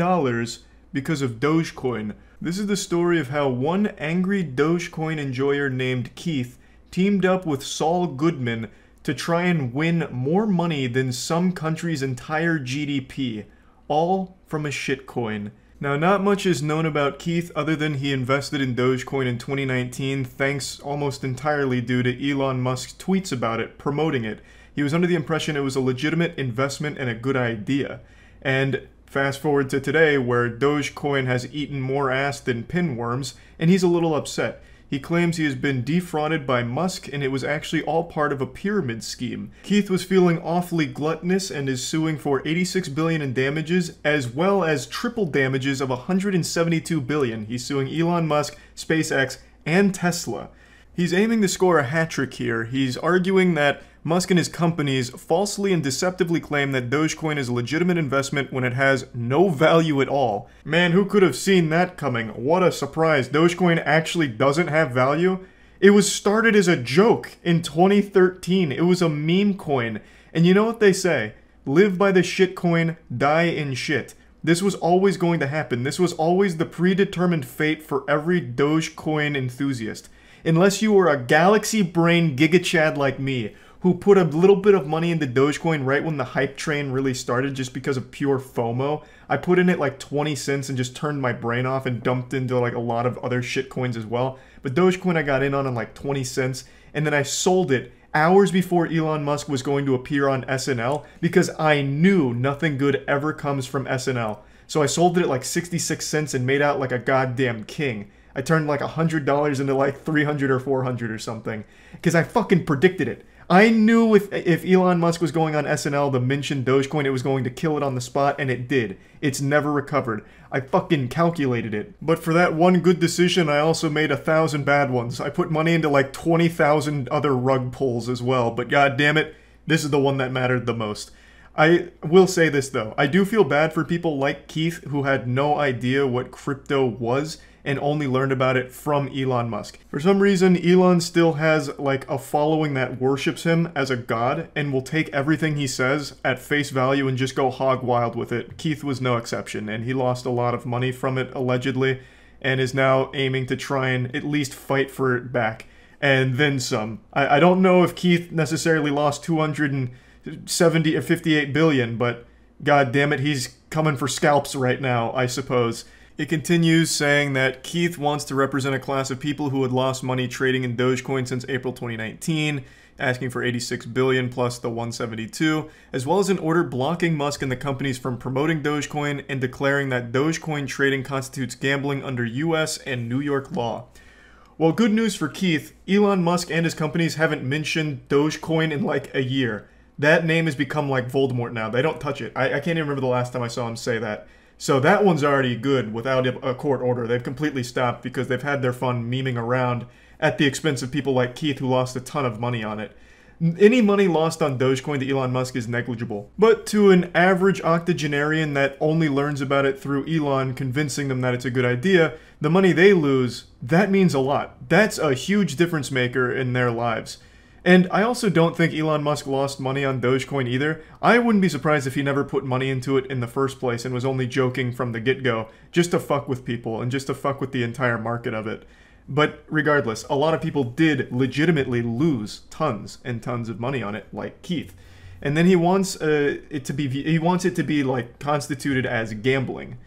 because of Dogecoin. This is the story of how one angry Dogecoin enjoyer named Keith teamed up with Saul Goodman to try and win more money than some country's entire GDP, all from a shitcoin. Now, not much is known about Keith other than he invested in Dogecoin in 2019, thanks almost entirely due to Elon Musk's tweets about it, promoting it. He was under the impression it was a legitimate investment and a good idea. And fast forward to today, where Dogecoin has eaten more ass than pinworms, and he's a little upset. He claims he has been defrauded by Musk, and it was actually all part of a pyramid scheme. Keith was feeling awfully gluttonous and is suing for $86 billion in damages, as well as triple damages of $172 billion. He's suing Elon Musk, SpaceX, and Tesla. He's aiming to score a hat trick here. He's arguing that Musk and his companies falsely and deceptively claim that Dogecoin is a legitimate investment when it has no value at all. Man, who could have seen that coming? What a surprise. Dogecoin actually doesn't have value? It was started as a joke in 2013. It was a meme coin. And you know what they say? Live by the shit coin, die in shit. This was always going to happen. This was always the predetermined fate for every Dogecoin enthusiast. Unless you were a galaxy brain gigachad like me, who put a little bit of money into Dogecoin right when the hype train really started just because of pure FOMO. I put in it like 20 cents and just turned my brain off and dumped into like a lot of other shit coins as well. But Dogecoin I got in on like 20 cents, and then I sold it hours before Elon Musk was going to appear on SNL because I knew nothing good ever comes from SNL. So I sold it at like 66 cents and made out like a goddamn king. I turned like $100 into like 300 or 400 or something because I fucking predicted it. I knew if Elon Musk was going on SNL to mention Dogecoin, it was going to kill it on the spot, and it did. It's never recovered. I fucking calculated it. But for that one good decision, I also made 1,000 bad ones. I put money into like 20,000 other rug pulls as well, but god damn it, this is the one that mattered the most. I will say this though, I do feel bad for people like Keith who had no idea what crypto was and only learned about it from Elon Musk. For some reason, Elon still has like a following that worships him as a god and will take everything he says at face value and just go hog wild with it. Keith was no exception, and he lost a lot of money from it allegedly and is now aiming to try and at least fight for it back. And then some. I don't know if Keith necessarily lost 270 or 58 billion, but god damn it, he's coming for scalps right now, I suppose. It continues saying that Keith wants to represent a class of people who had lost money trading in Dogecoin since April 2019, asking for 86 billion plus the 172, as well as an order blocking Musk and the companies from promoting Dogecoin and declaring that Dogecoin trading constitutes gambling under US and New York law. Well, good news for Keith, Elon Musk and his companies haven't mentioned Dogecoin in like a year. That name has become like Voldemort now. They don't touch it. I can't even remember the last time I saw him say that. So that one's already good without a court order. They've completely stopped because they've had their fun memeing around at the expense of people like Keith who lost a ton of money on it. Any money lost on Dogecoin to Elon Musk is negligible. But to an average octogenarian that only learns about it through Elon convincing them that it's a good idea, the money they lose, that means a lot. That's a huge difference maker in their lives. And I also don't think Elon Musk lost money on Dogecoin either. I wouldn't be surprised if he never put money into it in the first place and was only joking from the get-go, just to fuck with people and just to fuck with the entire market of it. But regardless, a lot of people did legitimately lose tons and tons of money on it, like Keith. And then he wants it to be like constituted as gambling.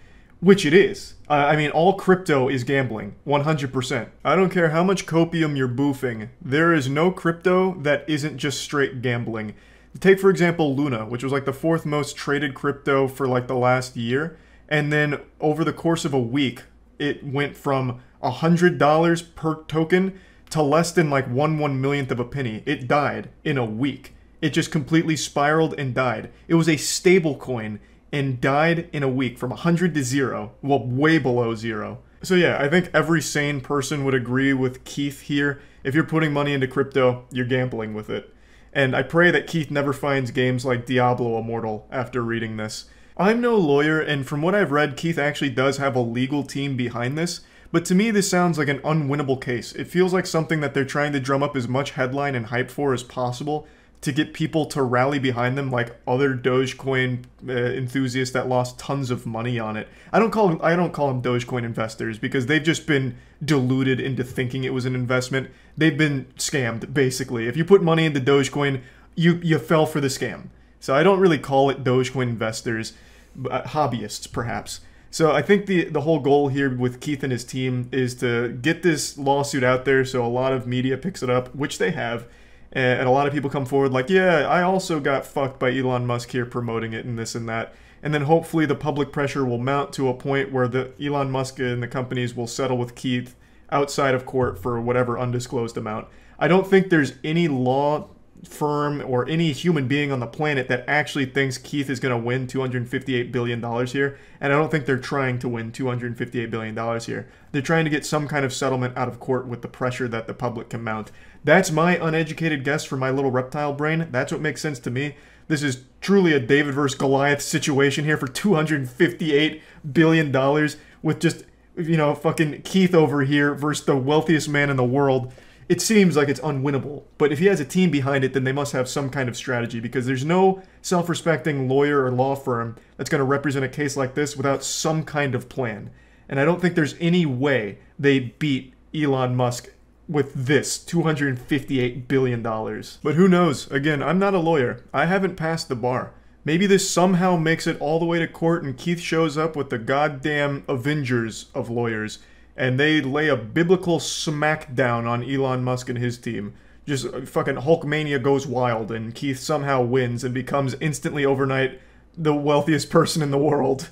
Which it is. I mean, all crypto is gambling, 100%. I don't care how much copium you're boofing, there is no crypto that isn't just straight gambling. Take, for example, Luna, which was like the 4th most traded crypto for like the last year, and then over the course of a week, it went from $100 per token to less than like 1/1,000,000th of a penny. It died in a week. It just completely spiraled and died. It was a stable coin and died in a week from 100 to 0, well, way below 0. So yeah, I think every sane person would agree with Keith here. If you're putting money into crypto, you're gambling with it. And I pray that Keith never finds games like Diablo Immortal after reading this. I'm no lawyer, and from what I've read, Keith actually does have a legal team behind this, but to me this sounds like an unwinnable case. It feels like something that they're trying to drum up as much headline and hype for as possible, to get people to rally behind them like other Dogecoin enthusiasts that lost tons of money on it. I don't call them Dogecoin investors because they've just been deluded into thinking it was an investment. They've been scammed, basically. If you put money into Dogecoin, you fell for the scam. So I don't really call it Dogecoin investors, hobbyists perhaps. So I think the whole goal here with Keith and his team is to get this lawsuit out there so a lot of media picks it up, which they have. And a lot of people come forward like, yeah, I also got fucked by Elon Musk here promoting it and this and that. And then hopefully the public pressure will mount to a point where the Elon Musk and the companies will settle with Keith outside of court for whatever undisclosed amount. I don't think there's any law firm or any human being on the planet that actually thinks Keith is going to win $258 billion here. And I don't think they're trying to win $258 billion here. They're trying to get some kind of settlement out of court with the pressure that the public can mount. That's my uneducated guess from my little reptile brain. That's what makes sense to me. This is truly a David versus Goliath situation here for $258 billion with just, you know, fucking Keith over here versus the wealthiest man in the world. it seems like it's unwinnable. But if he has a team behind it, then they must have some kind of strategy, because there's no self-respecting lawyer or law firm that's going to represent a case like this without some kind of plan. And I don't think there's any way they beat Elon Musk with this $258 billion. But who knows? Again, I'm not a lawyer. I haven't passed the bar. Maybe this somehow makes it all the way to court and Keith shows up with the goddamn Avengers of lawyers and they lay a biblical smackdown on Elon Musk and his team. Just fucking Hulkmania goes wild and Keith somehow wins and becomes instantly overnight the wealthiest person in the world.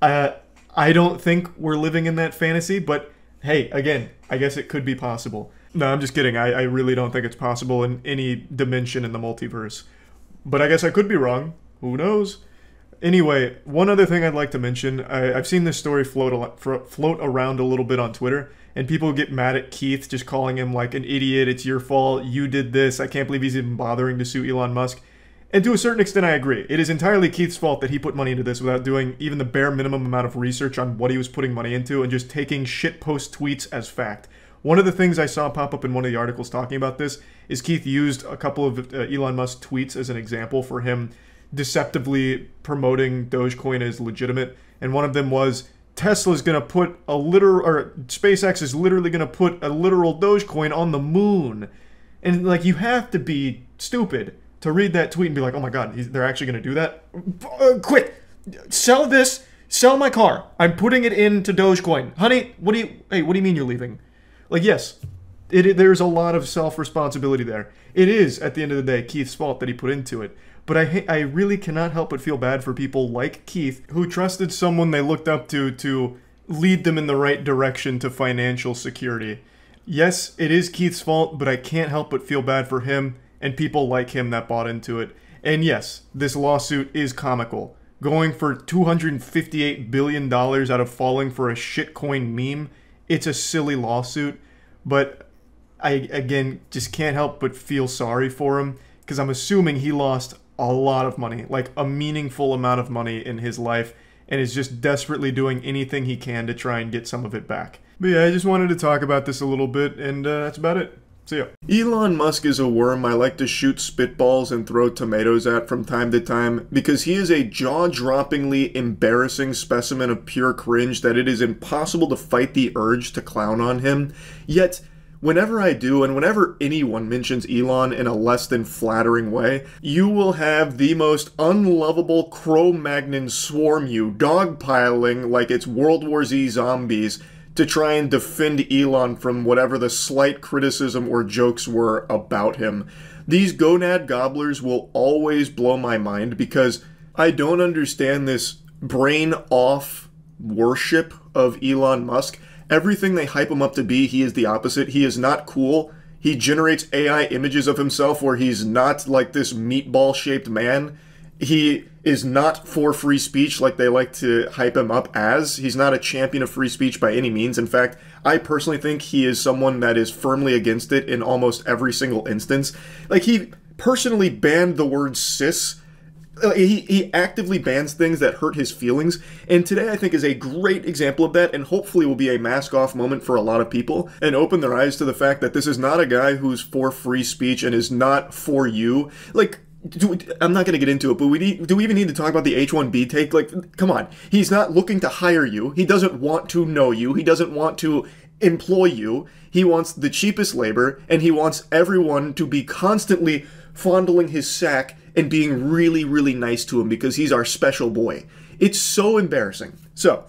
I don't think we're living in that fantasy, but hey, again, I guess it could be possible. No, I'm just kidding. I really don't think it's possible in any dimension in the multiverse. But I guess I could be wrong. Who knows? Anyway, one other thing I'd like to mention. I've seen this story float around a little bit on Twitter, and people get mad at Keith, just calling him like an idiot. It's your fault. You did this. I can't believe he's even bothering to sue Elon Musk. And to a certain extent, I agree. It is entirely Keith's fault that he put money into this without doing even the bare minimum amount of research on what he was putting money into and just taking shitpost tweets as fact. One of the things I saw pop up in one of the articles talking about this is Keith used a couple of Elon Musk tweets as an example for him deceptively promoting Dogecoin as legitimate. And one of them was, Tesla's going to put a literal, or SpaceX is literally going to put a literal Dogecoin on the moon. And like, you have to be stupid to read that tweet and be like, oh my god, they're actually going to do that? Quick! Sell this! Sell my car! I'm putting it into Dogecoin. Honey, what do you mean you're leaving? Like, yes, there's a lot of self-responsibility there. It is, at the end of the day, Keith's fault that he put into it. But I really cannot help but feel bad for people like Keith who trusted someone they looked up to lead them in the right direction to financial security. Yes, it is Keith's fault, but I can't help but feel bad for him and people like him that bought into it. And yes, this lawsuit is comical. Going for $258 billion out of falling for a shitcoin meme, it's a silly lawsuit. But I, again, just can't help but feel sorry for him, because I'm assuming he lost a lot of money, like a meaningful amount of money in his life, and is just desperately doing anything he can to try and get some of it back. But yeah, I just wanted to talk about this a little bit, and that's about it. See ya. Elon Musk is a worm I like to shoot spitballs and throw tomatoes at from time to time, because he is a jaw-droppingly embarrassing specimen of pure cringe that it is impossible to fight the urge to clown on him. Yet, whenever I do, and whenever anyone mentions Elon in a less than flattering way, you will have the most unlovable Cro-Magnon swarm you, dogpiling like it's World War Z zombies, to try and defend Elon from whatever the slight criticism or jokes were about him. These gonad gobblers will always blow my mind, because I don't understand this brain-off worship of Elon Musk. Everything they hype him up to be, he is the opposite. He is not cool. He generates AI images of himself where he's not like this meatball-shaped man. He is not for free speech like they like to hype him up as. He's not a champion of free speech by any means. In fact, I personally think he is someone that is firmly against it in almost every single instance. Like, he personally banned the word cis. He actively bans things that hurt his feelings, and today I think is a great example of that, and hopefully will be a mask-off moment for a lot of people, and open their eyes to the fact that this is not a guy who's for free speech and is not for you. Like, I'm not going to get into it, but do we even need to talk about the H-1B take? Like, come on. He's not looking to hire you. He doesn't want to know you. He doesn't want to employ you. He wants the cheapest labor, and he wants everyone to be constantly fondling his sack and being really, really nice to him because he's our special boy. It's so embarrassing. So,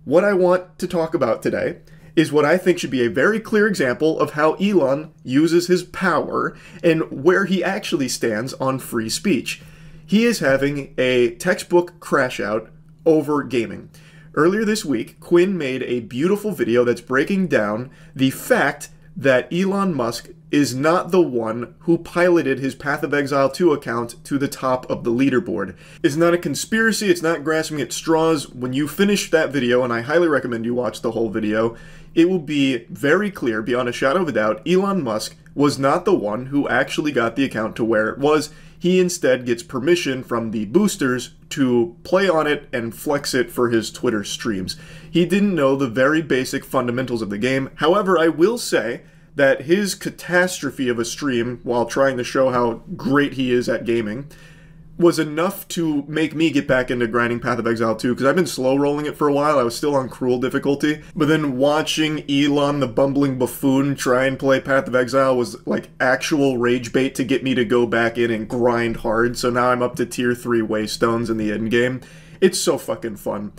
what I want to talk about today is what I think should be a very clear example of how Elon uses his power and where he actually stands on free speech. He is having a textbook crash out over gaming. Earlier this week, Quinn made a beautiful video that's breaking down the fact that Elon Musk is not the one who piloted his Path of Exile 2 account to the top of the leaderboard. It's not a conspiracy, it's not grasping at straws. When you finish that video, and I highly recommend you watch the whole video, it will be very clear, beyond a shadow of a doubt, Elon Musk was not the one who actually got the account to where it was. He instead gets permission from the boosters to play on it and flex it for his Twitter streams. He didn't know the very basic fundamentals of the game. However, I will say that his catastrophe of a stream while trying to show how great he is at gaming was enough to make me get back into grinding Path of Exile 2, because I've been slow rolling it for a while. I was still on cruel difficulty, but then watching Elon the bumbling buffoon try and play Path of Exile was like actual rage bait to get me to go back in and grind hard. So now I'm up to tier 3 waystones in the end game. It's so fucking fun.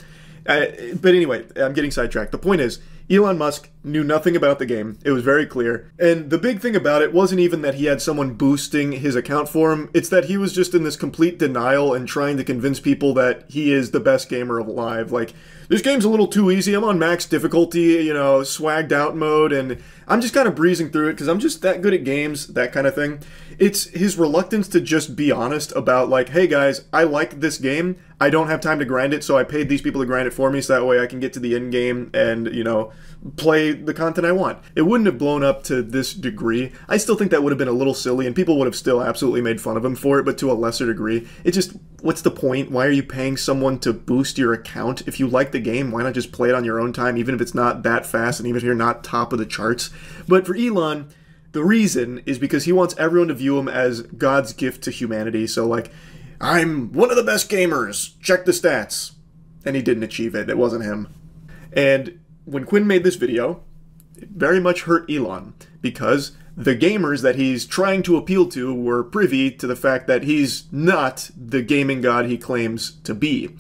But anyway, I'm getting sidetracked. The point is, Elon Musk knew nothing about the game. It was very clear. And the big thing about it wasn't even that he had someone boosting his account for him. It's that he was just in this complete denial and trying to convince people that he is the best gamer alive. Like, this game's a little too easy. I'm on max difficulty, you know, swagged out mode, and I'm just kind of breezing through it because I'm just that good at games, that kind of thing. It's his reluctance to just be honest about, like, hey guys, I like this game. I don't have time to grind it, so I paid these people to grind it for me so that way I can get to the end game and, you know, play the content I want. It wouldn't have blown up to this degree. I still think that would have been a little silly, and people would have still absolutely made fun of him for it, but to a lesser degree. It just, what's the point? Why are you paying someone to boost your account? If you like the game, why not just play it on your own time, even if it's not that fast, and even if you're not top of the charts? But for Elon, the reason is because he wants everyone to view him as God's gift to humanity. So, like, I'm one of the best gamers. Check the stats. And he didn't achieve it. It wasn't him. And when Quinn made this video, it very much hurt Elon, because the gamers that he's trying to appeal to were privy to the fact that he's not the gaming god he claims to be.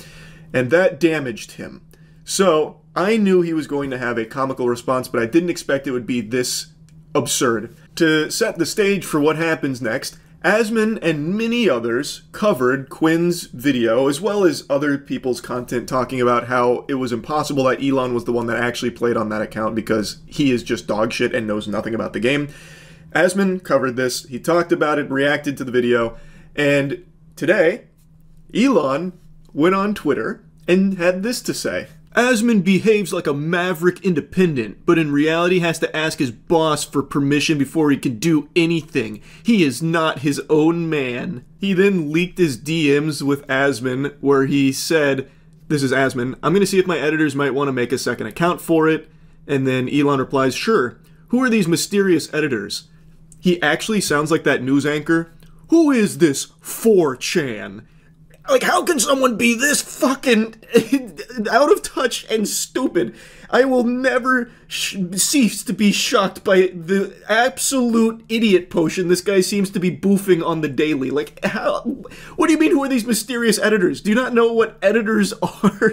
And that damaged him. So I knew he was going to have a comical response, but I didn't expect it would be this absurd. To set the stage for what happens next, Asmon and many others covered Quinn's video, as well as other people's content talking about how it was impossible that Elon was the one that actually played on that account because he is just dog shit and knows nothing about the game. Asmon covered this, he talked about it, reacted to the video, and today, Elon went on Twitter and had this to say. Asmon behaves like a maverick independent, but in reality has to ask his boss for permission before he can do anything. He is not his own man. He then leaked his DMs with Asmon, where he said, this is Asmon, I'm going to see if my editors might want to make a second account for it. And then Elon replies, sure. Who are these mysterious editors? He actually sounds like that news anchor. Who is this 4chan? Like, how can someone be this fucking out of touch and stupid? I will never cease to be shocked by the absolute idiot potion this guy seems to be boofing on the daily. Like, how? What do you mean, who are these mysterious editors? Do you not know what editors are?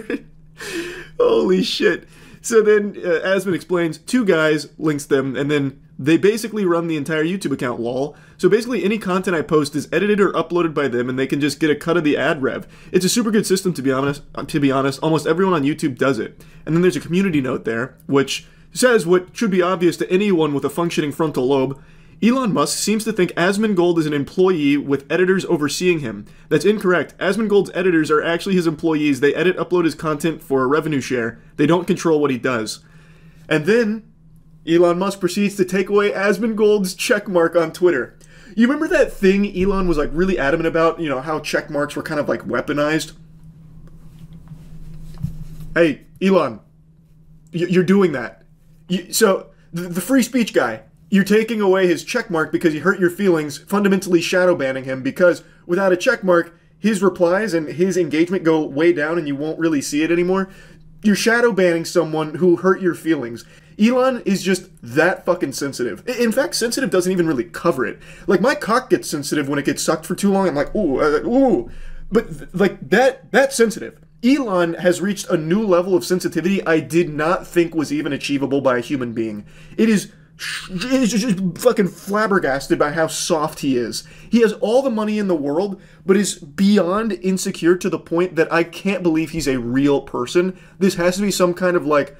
Holy shit. So then, Asmon explains, 2 guys, links them, and then they basically run the entire YouTube account, lol. So basically any content I post is edited or uploaded by them, and they can just get a cut of the ad rev. It's a super good system, to be honest. Almost everyone on YouTube does it. And then there's a community note there, which says what should be obvious to anyone with a functioning frontal lobe. Elon Musk seems to think Asmongold is an employee with editors overseeing him. That's incorrect. Asmongold's editors are actually his employees. They edit, upload his content for a revenue share. They don't control what he does. And then Elon Musk proceeds to take away Asmongold's checkmark on Twitter. You remember that thing Elon was like really adamant about, you know, how checkmarks were kind of like weaponized? Hey, Elon, you're doing that. So, the free speech guy, you're taking away his checkmark because he hurt your feelings, fundamentally shadow banning him, because without a checkmark, his replies and his engagement go way down and you won't really see it anymore. You're shadow banning someone who hurt your feelings. Elon is just that fucking sensitive. In fact, sensitive doesn't even really cover it. Like, my cock gets sensitive when it gets sucked for too long. I'm like, ooh, ooh. But, like, that's sensitive. Elon has reached a new level of sensitivity I did not think was even achievable by a human being. It is just fucking flabbergasted by how soft he is. He has all the money in the world, but is beyond insecure to the point that I can't believe he's a real person. This has to be some kind of, like,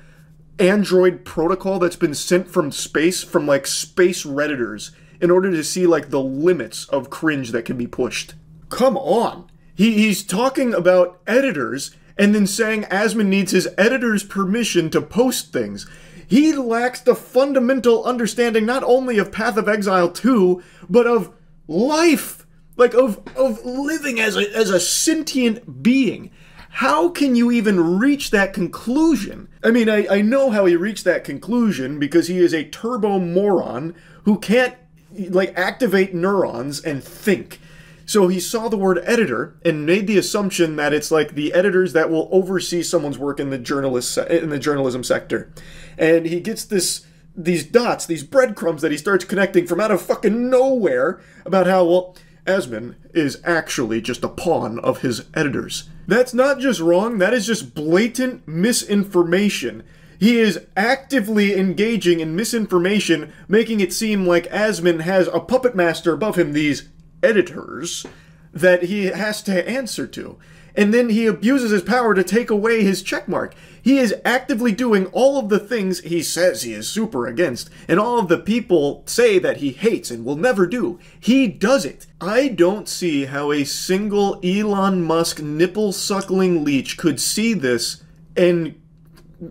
Android protocol that's been sent from space, from like space redditors, in order to see like the limits of cringe that can be pushed. Come on. He's talking about editors and then saying Asmon needs his editor's permission to post things. He lacks the fundamental understanding not only of Path of Exile 2, but of life. Like of living as a sentient being. How can you even reach that conclusion? I mean, I know how he reached that conclusion because he is a turbo moron who can't, like, activate neurons and think. So he saw the word editor and made the assumption that it's like the editors that will oversee someone's work in the journalism sector. And he gets these dots, these breadcrumbs that he starts connecting from out of fucking nowhere about how, well, Asmin is actually just a pawn of his editors. That's not just wrong, that is just blatant misinformation. He is actively engaging in misinformation, making it seem like Asmin has a puppet master above him, these editors, that he has to answer to. And then he abuses his power to take away his checkmark. He is actively doing all of the things he says he is super against, and all of the people say that he hates and will never do. He does it. I don't see how a single Elon Musk nipple-suckling leech could see this and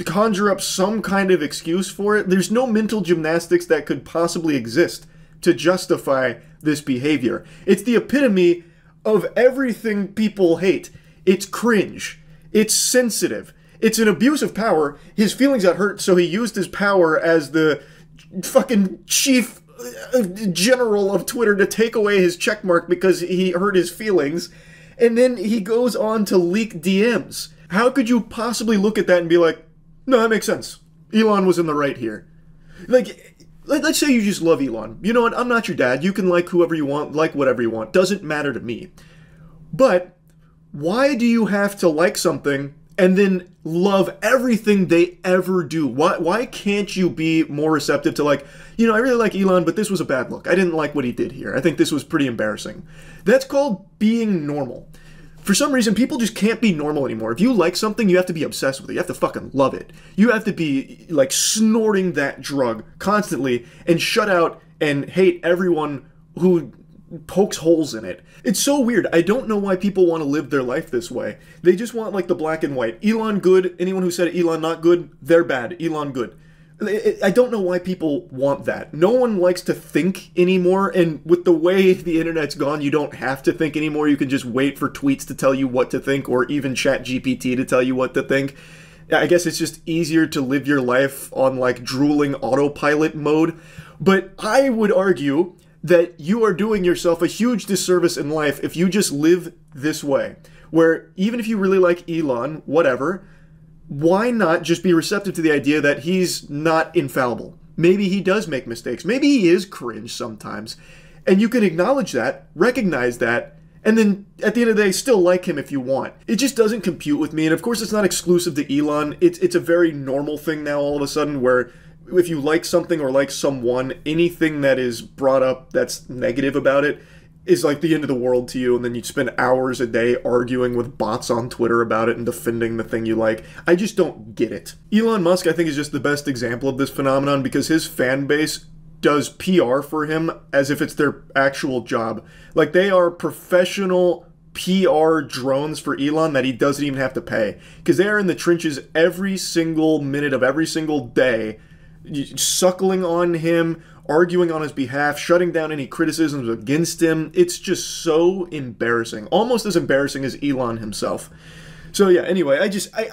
conjure up some kind of excuse for it. There's no mental gymnastics that could possibly exist to justify this behavior. It's the epitome of everything people hate. It's cringe. It's sensitive. It's an abuse of power. His feelings got hurt, so he used his power as the fucking chief general of Twitter to take away his checkmark because he hurt his feelings. And then he goes on to leak DMs. How could you possibly look at that and be like, no, that makes sense. Elon was in the right here. Like, let's say you just love Elon. You know what? I'm not your dad. You can like whoever you want, like whatever you want. Doesn't matter to me. But why do you have to like something and then love everything they ever do? Why can't you be more receptive to, like, you know, I really like Elon, but this was a bad look. I didn't like what he did here. I think this was pretty embarrassing. That's called being normal. For some reason, people just can't be normal anymore. If you like something, you have to be obsessed with it. You have to fucking love it. You have to be, like, snorting that drug constantly and shut out and hate everyone who pokes holes in it. It's so weird. I don't know why people want to live their life this way. They just want, like, the black and white. Elon good. Anyone who said Elon not good, they're bad. Elon good. I don't know why people want that. No one likes to think anymore, and with the way the internet's gone, you don't have to think anymore. You can just wait for tweets to tell you what to think, or even ChatGPT to tell you what to think. I guess it's just easier to live your life on, like, drooling autopilot mode. But I would argue that you are doing yourself a huge disservice in life if you just live this way, where even if you really like Elon, whatever, why not just be receptive to the idea that he's not infallible? Maybe he does make mistakes. Maybe he is cringe sometimes. And you can acknowledge that, recognize that, and then at the end of the day, still like him if you want. It just doesn't compute with me. And of course, it's not exclusive to Elon. It's a very normal thing now all of a sudden where if you like something or like someone, anything that is brought up that's negative about it is like the end of the world to you, and then you spend hours a day arguing with bots on Twitter about it and defending the thing you like. I just don't get it. Elon Musk, I think, is just the best example of this phenomenon because his fan base does PR for him as if it's their actual job. Like, they are professional PR drones for Elon that he doesn't even have to pay, because they are in the trenches every single minute of every single day, suckling on him, arguing on his behalf, shutting down any criticisms against him. It's just so embarrassing. Almost as embarrassing as Elon himself. So yeah, anyway,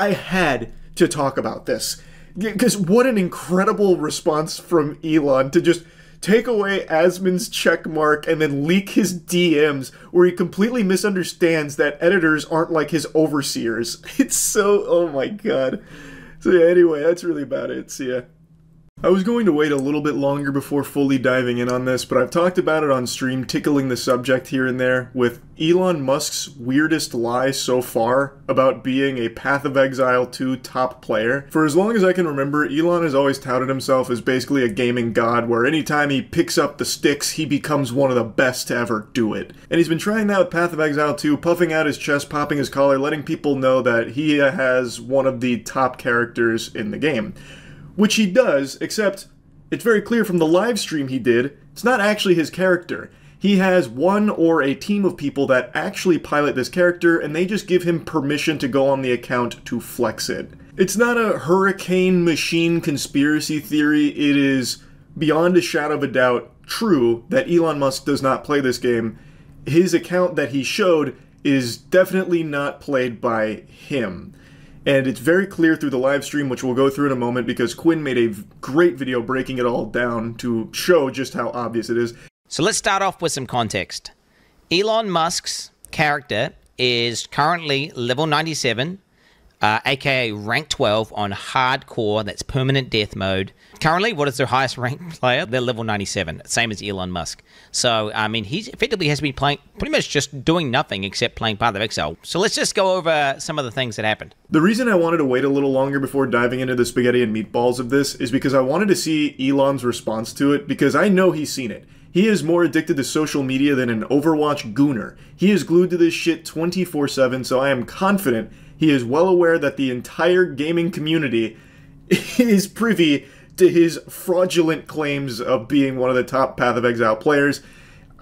I had to talk about this. Because what an incredible response from Elon to just take away Asmin's checkmark and then leak his DMs where he completely misunderstands that editors aren't like his overseers. It's so, oh my god. So yeah, anyway, that's really about it. See ya. I was going to wait a little bit longer before fully diving in on this, but I've talked about it on stream, tickling the subject here and there, with Elon Musk's weirdest lie so far about being a Path of Exile 2 top player. For as long as I can remember, Elon has always touted himself as basically a gaming god, where anytime he picks up the sticks, he becomes one of the best to ever do it. And he's been trying that with Path of Exile 2, puffing out his chest, popping his collar, letting people know that he has one of the top characters in the game. Which he does, except it's very clear from the live stream he did, it's not actually his character. He has one or a team of people that actually pilot this character, and they just give him permission to go on the account to flex it. It's not a hurricane machine conspiracy theory. It is beyond a shadow of a doubt true that Elon Musk does not play this game. His account that he showed is definitely not played by him. And it's very clear through the live stream, which we'll go through in a moment, because Quinn made a great video breaking it all down to show just how obvious it is. So let's start off with some context. Elon Musk's character is currently level 97, aka rank 12 on hardcore, that's permanent death mode. Currently, what is their highest ranked player? They're level 97, same as Elon Musk. So, I mean, he effectively has been playing, pretty much just doing nothing except playing Path of Exile. So let's just go over some of the things that happened. The reason I wanted to wait a little longer before diving into the spaghetti and meatballs of this is because I wanted to see Elon's response to it, because I know he's seen it. He is more addicted to social media than an Overwatch gooner. He is glued to this shit 24/7, so I am confident he is well aware that the entire gaming community is privy to his fraudulent claims of being one of the top Path of Exile players,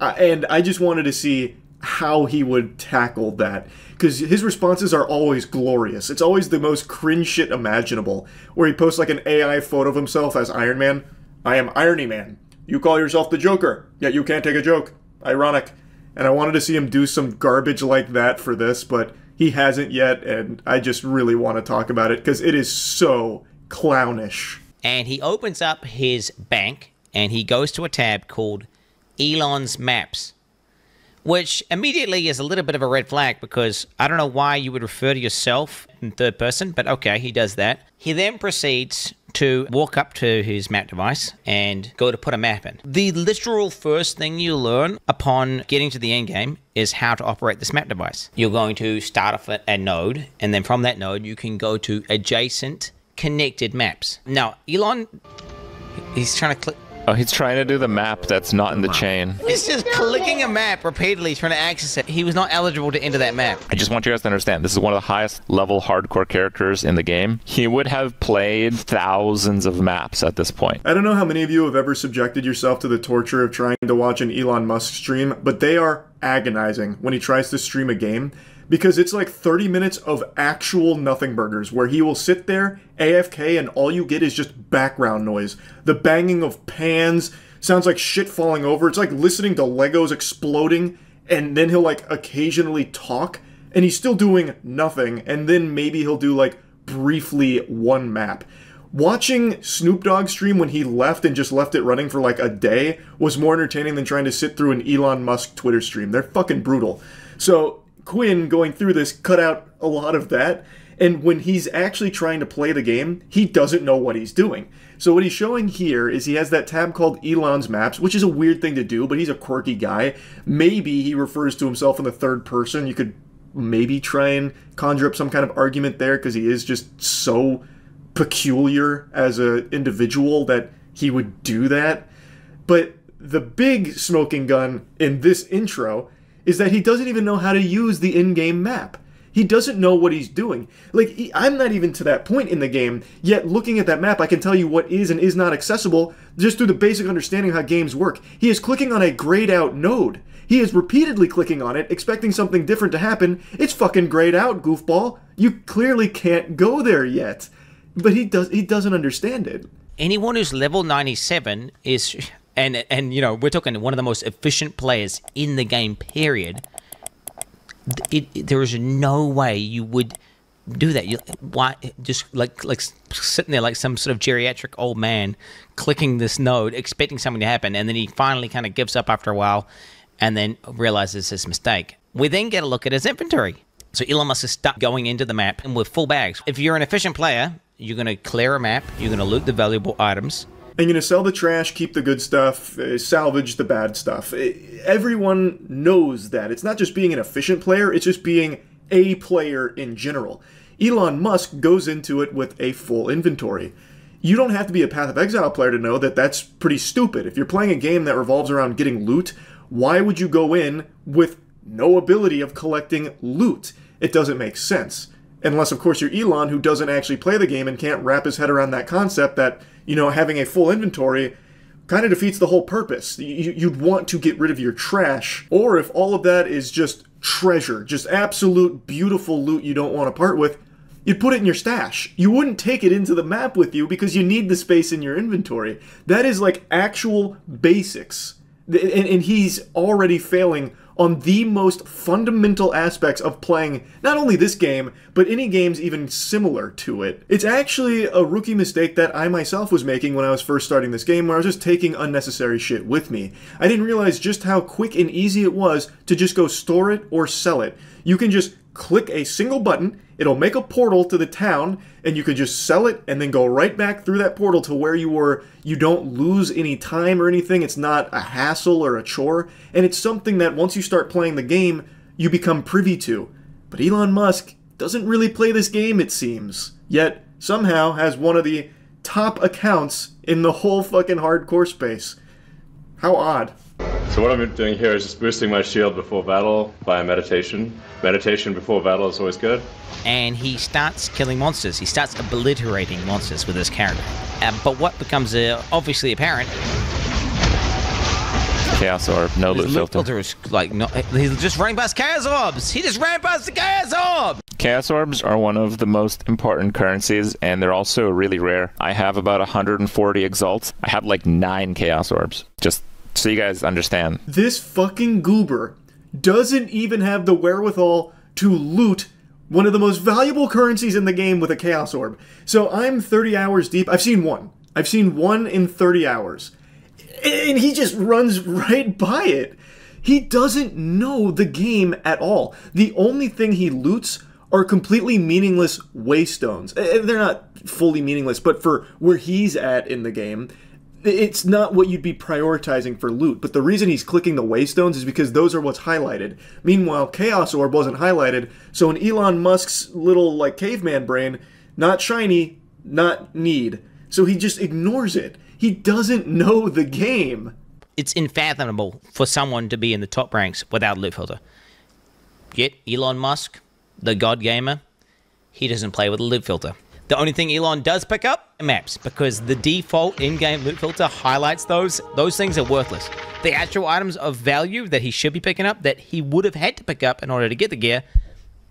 and I just wanted to see how he would tackle that, because his responses are always glorious. It's always the most cringe shit imaginable, where he posts like an AI photo of himself as Iron Man. I am Irony Man. You call yourself the Joker, yet you can't take a joke. Ironic. And I wanted to see him do some garbage like that for this, but he hasn't yet, and I just really want to talk about it, because it is so clownish. And he opens up his bank, and he goes to a tab called Elon's Maps, which immediately is a little bit of a red flag, because I don't know why you would refer to yourself in third person, but okay, he does that. He then proceeds to walk up to his map device and go to put a map in. The literal first thing you learn upon getting to the end game is how to operate this map device. You're going to start off at a node, and then from that node you can go to adjacent connected maps. Now, Elon, he's trying to click. Oh, he's trying to do the map that's not in the chain. He's just clicking a map repeatedly, trying to access it. He was not eligible to enter that map. I just want you guys to understand, this is one of the highest level hardcore characters in the game. He would have played thousands of maps at this point. I don't know how many of you have ever subjected yourself to the torture of trying to watch an Elon Musk stream, but they are agonizing when he tries to stream a game, because it's like 30 minutes of actual nothing burgers where he will sit there AFK and all you get is just background noise. The banging of pans sounds like shit falling over. It's like listening to Legos exploding, and then he'll like occasionally talk and he's still doing nothing, and then maybe he'll do like briefly one map. Watching Snoop Dogg stream when he left and just left it running for like a day was more entertaining than trying to sit through an Elon Musk Twitter stream. They're fucking brutal. So Quinn, going through this, cut out a lot of that, and when he's actually trying to play the game, he doesn't know what he's doing. So what he's showing here is he has that tab called Elon's Maps, which is a weird thing to do, but he's a quirky guy. Maybe he refers to himself in the third person. You could maybe try and conjure up some kind of argument there, because he is just so peculiar as an individual that he would do that. But the big smoking gun in this intro is that he doesn't even know how to use the in-game map. He doesn't know what he's doing. Like, I'm not even to that point in the game, yet looking at that map, I can tell you what is and is not accessible just through the basic understanding of how games work. He is clicking on a grayed out node. He is repeatedly clicking on it, expecting something different to happen. It's fucking grayed out, goofball. You clearly can't go there yet. But he doesn't understand it. Anyone who's level 97 is... And you know, we're talking one of the most efficient players in the game, period. There is no way you would do that. Why just like sitting there like some sort of geriatric old man clicking this node, expecting something to happen, and then he finally kind of gives up after a while, and then realizes his mistake. We then get a look at his inventory. So Elon Musk is stuck going into the map and with full bags. If you're an efficient player, you're going to clear a map, you're going to loot the valuable items. And you're going to sell the trash, keep the good stuff, salvage the bad stuff. Everyone knows that. It's not just being an efficient player, it's just being a player in general. Elon Musk goes into it with a full inventory. You don't have to be a Path of Exile player to know that that's pretty stupid. If you're playing a game that revolves around getting loot, why would you go in with no ability of collecting loot? It doesn't make sense. Unless, of course, you're Elon, who doesn't actually play the game and can't wrap his head around that concept that, you know, having a full inventory kind of defeats the whole purpose. You'd want to get rid of your trash. Or if all of that is just treasure, just absolute beautiful loot you don't want to part with, you'd put it in your stash. You wouldn't take it into the map with you because you need the space in your inventory. That is like actual basics. And he's already failing on the most fundamental aspects of playing not only this game, but any games even similar to it. It's actually a rookie mistake that I myself was making when I was first starting this game, where I was just taking unnecessary shit with me. I didn't realize just how quick and easy it was to just go store it or sell it. You can just click a single button, it'll make a portal to the town, and you can just sell it and then go right back through that portal to where you were. You don't lose any time or anything. It's not a hassle or a chore, and it's something that once you start playing the game, you become privy to. But Elon Musk doesn't really play this game, it seems, yet somehow has one of the top accounts in the whole fucking hardcore space. How odd. So what I'm doing here is just boosting my shield before battle via meditation. Meditation before battle is always good. And he starts killing monsters. He starts obliterating monsters with his character. But what becomes obviously apparent... Chaos Orb, no loot filter. Is like, no, he's just running past Chaos Orbs! He just ran past the Chaos Orb! Chaos Orbs are one of the most important currencies, and they're also really rare. I have about 140 Exalts. I have like 9 Chaos Orbs. Just so you guys understand. This fucking goober doesn't even have the wherewithal to loot one of the most valuable currencies in the game with a Chaos Orb. So I'm 30 hours deep. I've seen one. I've seen one in 30 hours. And he just runs right by it. He doesn't know the game at all. The only thing he loots are completely meaningless waystones. They're not fully meaningless, but for where he's at in the game, it's not what you'd be prioritizing for loot. But the reason he's clicking the waystones is because those are what's highlighted. Meanwhile, Chaos Orb wasn't highlighted, so in Elon Musk's little, like, caveman brain, not shiny, not need. So he just ignores it. He doesn't know the game. It's unfathomable for someone to be in the top ranks without a loot filter. Yet, Elon Musk, the god gamer, he doesn't play with a loot filter. The only thing Elon does pick up are maps, because the default in-game loot filter highlights those. Those things are worthless. The actual items of value that he should be picking up, that he would have had to pick up in order to get the gear,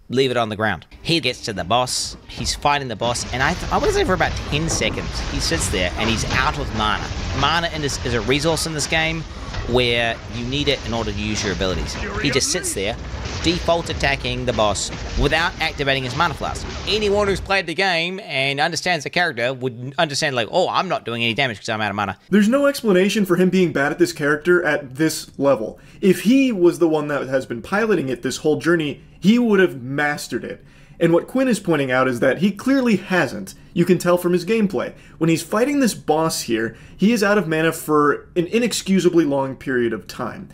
leave it on the ground. He gets to the boss, he's fighting the boss, and I want to say for about 10 seconds, he sits there and he's out of mana. Mana is a resource in this game where you need it in order to use your abilities. He just sits there, default attacking the boss without activating his mana flask. Anyone who's played the game and understands the character would understand, like, oh, I'm not doing any damage because I'm out of mana. There's no explanation for him being bad at this character at this level. If he was the one that has been piloting it this whole journey, he would have mastered it. And what Quinn is pointing out is that he clearly hasn't. You can tell from his gameplay. When he's fighting this boss here, he is out of mana for an inexcusably long period of time.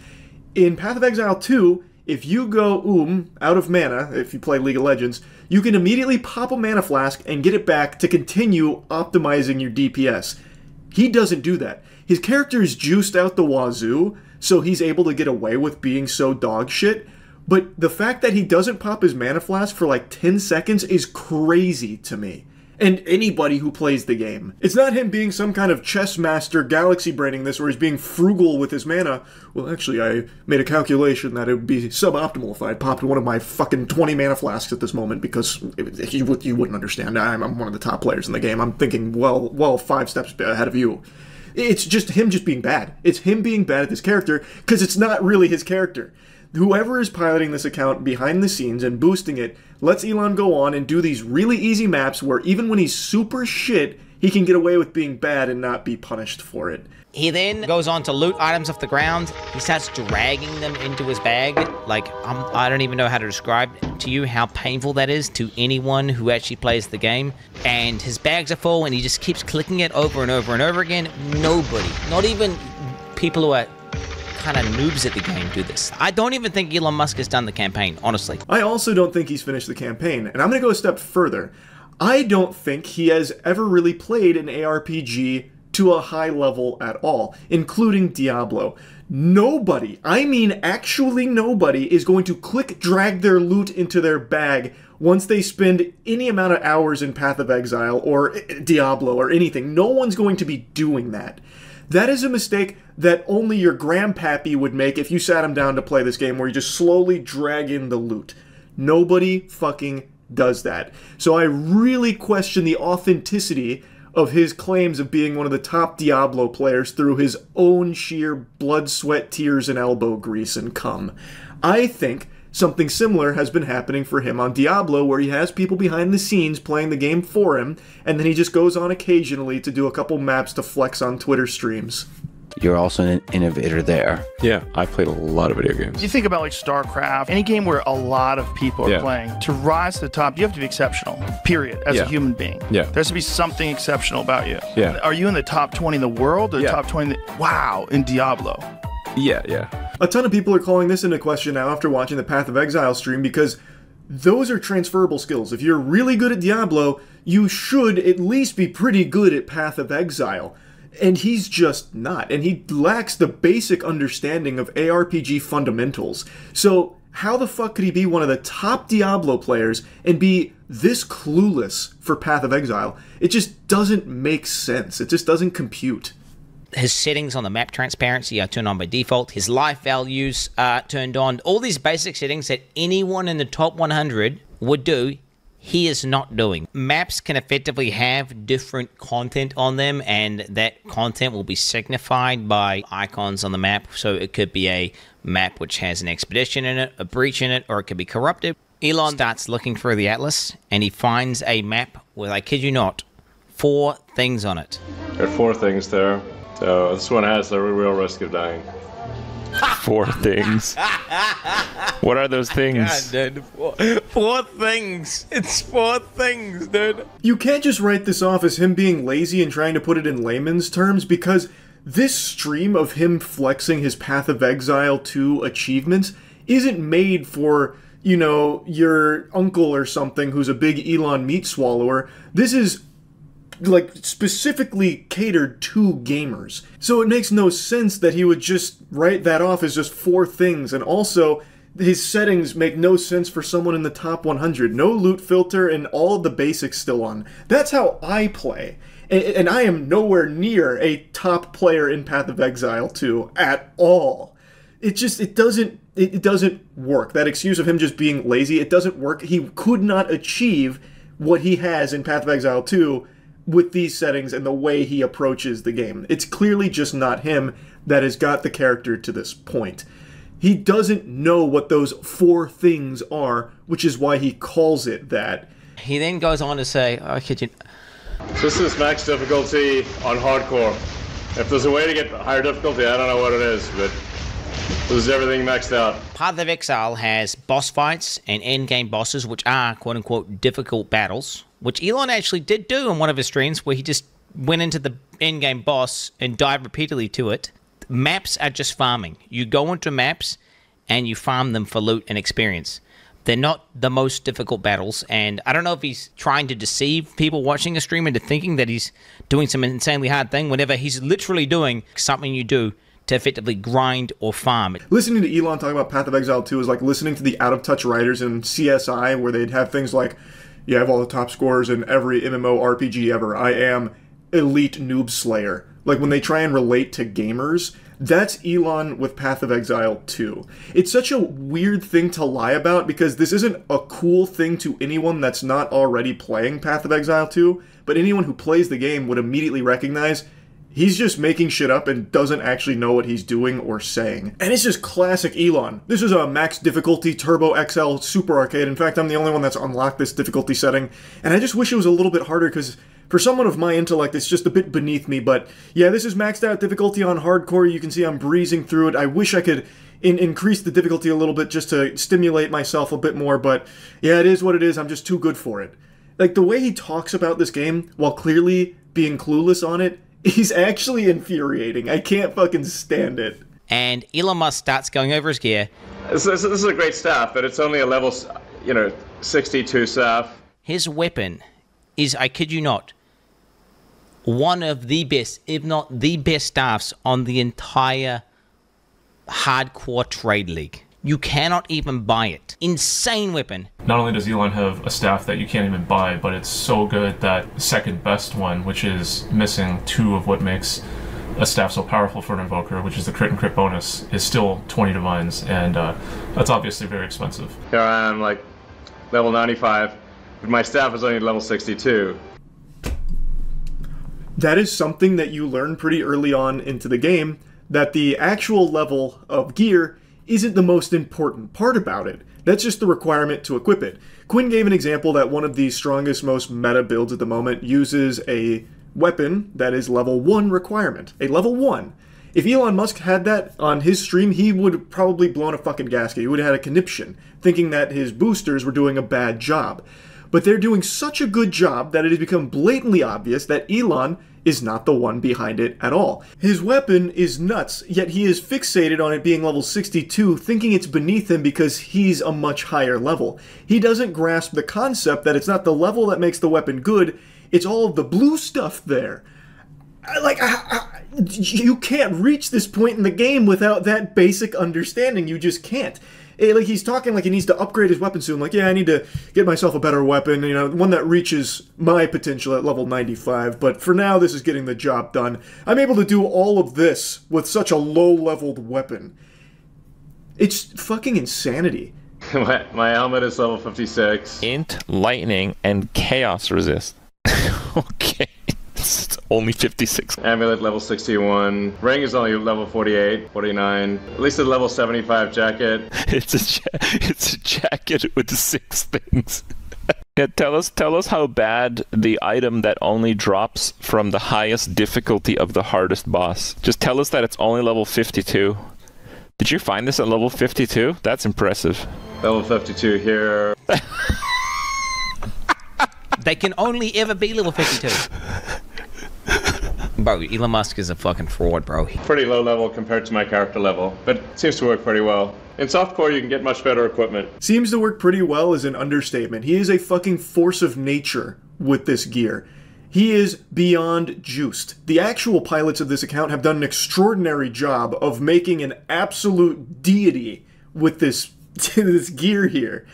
In Path of Exile 2, if you go out of mana, if you play League of Legends, you can immediately pop a mana flask and get it back to continue optimizing your DPS. He doesn't do that. His character is juiced out the wazoo, so he's able to get away with being so dog shit. But the fact that he doesn't pop his mana flask for like 10 seconds is crazy to me. And anybody who plays the game. It's not him being some kind of chess master galaxy braining this where he's being frugal with his mana. Well, actually, I made a calculation that it would be suboptimal if I had popped one of my fucking 20 mana flasks at this moment, because you wouldn't understand. I'm one of the top players in the game. I'm thinking, well, 5 steps ahead of you. It's just him just being bad. It's him being bad at this character, because it's not really his character. Whoever is piloting this account behind the scenes and boosting it lets Elon go on and do these really easy maps where even when he's super shit, he can get away with being bad and not be punished for it. He then goes on to loot items off the ground. He starts dragging them into his bag. Like, I don't even know how to describe to you how painful that is to anyone who actually plays the game. And his bags are full and he just keeps clicking it over and over and over again. Nobody, not even people who are kind of noobs at the game, do this. I don't even think Elon Musk has done the campaign, honestly. I also don't think he's finished the campaign, and I'm going to go a step further. I don't think he has ever really played an ARPG to a high level at all, including Diablo. Nobody, I mean actually nobody, is going to drag their loot into their bag once they spend any amount of hours in Path of Exile or Diablo or anything. No one's going to be doing that. That is a mistake that only your grandpappy would make if you sat him down to play this game, where you just slowly drag in the loot. Nobody fucking does that. So I really question the authenticity of his claims of being one of the top Diablo players through his own sheer blood, sweat, tears, and elbow grease and cum. I think something similar has been happening for him on Diablo, where he has people behind the scenes playing the game for him, and then he just goes on occasionally to do a couple maps to flex on Twitter streams. You're also an innovator there. Yeah, I've played a lot of video games. You think about like StarCraft, any game where a lot of people are playing. To rise to the top, you have to be exceptional, period, as a human being. Yeah. There has to be something exceptional about you. Yeah. Are you in the top 20 in the world or top 20 wow, in Diablo? Yeah. A ton of people are calling this into question now after watching the Path of Exile stream, because those are transferable skills. If you're really good at Diablo, you should at least be pretty good at Path of Exile. And he's just not. And he lacks the basic understanding of ARPG fundamentals. So how the fuck could he be one of the top Diablo players and be this clueless for Path of Exile? It just doesn't make sense. It just doesn't compute. His settings on the map transparency are turned on by default. His life values are turned on. All these basic settings that anyone in the top 100 would do, he is not doing. Maps can effectively have different content on them, and that content will be signified by icons on the map. So it could be a map which has an expedition in it, a breach in it, or it could be corrupted. Elon starts looking through the atlas, and he finds a map with, I kid you not, 4 things on it. There are 4 things there. So this one has a real risk of dying. 4 things. What are those things? God, dude. 4 things. It's 4 things, dude. You can't just write this off as him being lazy and trying to put it in layman's terms, because this stream of him flexing his Path of Exile 2 achievements isn't made for, you know, your uncle or something who's a big Elon meat swallower. This is like specifically catered to gamers. So it makes no sense that he would just write that off as just 4 things. And also, his settings make no sense for someone in the top 100. No loot filter and all of the basics still on. That's how I play. And I am nowhere near a top player in Path of Exile 2 at all. It doesn't work. That excuse of him just being lazy, it doesn't work. He could not achieve what he has in Path of Exile 2 with these settings and the way he approaches the game. It's clearly just not him that has got the character to this point. He doesn't know what those 4 things are, which is why he calls it that. He then goes on to say, oh, kid you... This is max difficulty on hardcore. If there's a way to get higher difficulty, I don't know what it is, but this is everything maxed out. Path of Exile has boss fights and endgame bosses, which are quote-unquote difficult battles, which Elon actually did do in one of his streams, where he just went into the endgame boss and died repeatedly to it. Maps are just farming. You go into maps and you farm them for loot and experience. They're not the most difficult battles, and I don't know if he's trying to deceive people watching a stream into thinking that he's doing some insanely hard thing, whenever he's literally doing something you do to effectively grind or farm. Listening to Elon talk about Path of Exile 2 is like listening to the out-of-touch writers in CSI, where they'd have things like, yeah, I have all the top scores in every MMORPG ever. I am elite noob slayer. Like, when they try and relate to gamers, that's Elon with Path of Exile 2. It's such a weird thing to lie about, because this isn't a cool thing to anyone that's not already playing Path of Exile 2, but anyone who plays the game would immediately recognize he's just making shit up and doesn't actually know what he's doing or saying. And it's just classic Elon. This is a max difficulty Turbo XL Super Arcade. In fact, I'm the only one that's unlocked this difficulty setting. And I just wish it was a little bit harder, because for someone of my intellect, it's just a bit beneath me. But yeah, this is maxed out difficulty on hardcore. You can see I'm breezing through it. I wish I could increase the difficulty a little bit just to stimulate myself a bit more. But yeah, it is what it is. I'm just too good for it. Like, the way he talks about this game while clearly being clueless on it, he's actually infuriating. I can't fucking stand it. And Elon Musk starts going over his gear. This is a great staff, but it's only a level, 62 staff. His weapon is, I kid you not, one of the best, if not the best staffs on the entire hardcore trade league. You cannot even buy it. Insane weapon. Not only does Elon have a staff that you can't even buy, but it's so good that second best one, which is missing 2 of what makes a staff so powerful for an invoker, which is the crit and crit bonus, is still 20 divines, and that's obviously very expensive. Here I am, like, level 95, but my staff is only level 62. That is something that you learn pretty early on into the game, that the actual level of gear isn't the most important part about it. That's just the requirement to equip it. Quinn gave an example that one of the strongest, most meta builds at the moment uses a weapon that is level 1 requirement. A level 1. If Elon Musk had that on his stream, he would have probably blown a fucking gasket. He would have had a conniption, thinking that his boosters were doing a bad job. But they're doing such a good job that it has become blatantly obvious that Elon is not the one behind it at all. His weapon is nuts, yet he is fixated on it being level 62, thinking it's beneath him because he's a much higher level. He doesn't grasp the concept that it's not the level that makes the weapon good, it's all of the blue stuff there. You can't reach this point in the game without that basic understanding. You just can't. Like, he's talking like he needs to upgrade his weapon soon. Like, yeah, I need to get myself a better weapon, you know, one that reaches my potential at level 95. But for now, this is getting the job done. I'm able to do all of this with such a low-leveled weapon. It's fucking insanity. My helmet is level 56. Int, lightning, and chaos resist. Okay. It's only 56. Amulet level 61. Ring is only level 48, 49. At least a level 75 jacket. It's a jacket with 6 things. Yeah, tell us how bad the item that only drops from the highest difficulty of the hardest boss. Just tell us that it's only level 52. Did you find this at level 52? That's impressive. Level 52 here. They can only ever be level 52. Bro, Elon Musk is a fucking fraud, bro. Pretty low level compared to my character level, but it seems to work pretty well. In softcore, you can get much better equipment. Seems to work pretty well is an understatement. He is a fucking force of nature with this gear. He is beyond juiced. The actual pilots of this account have done an extraordinary job of making an absolute deity with this gear here.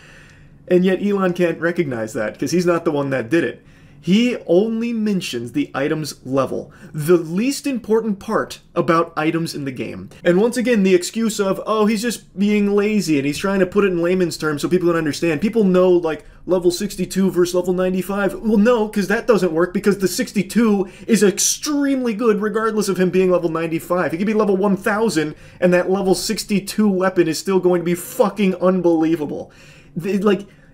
And yet Elon can't recognize that, because he's not the one that did it. He only mentions the item's level, the least important part about items in the game. And once again, the excuse of, oh, he's just being lazy and he's trying to put it in layman's terms so people can understand. People know, like, level 62 versus level 95. Well, no, because that doesn't work, because the 62 is extremely good regardless of him being level 95. He could be level 1000 and that level 62 weapon is still going to be fucking unbelievable.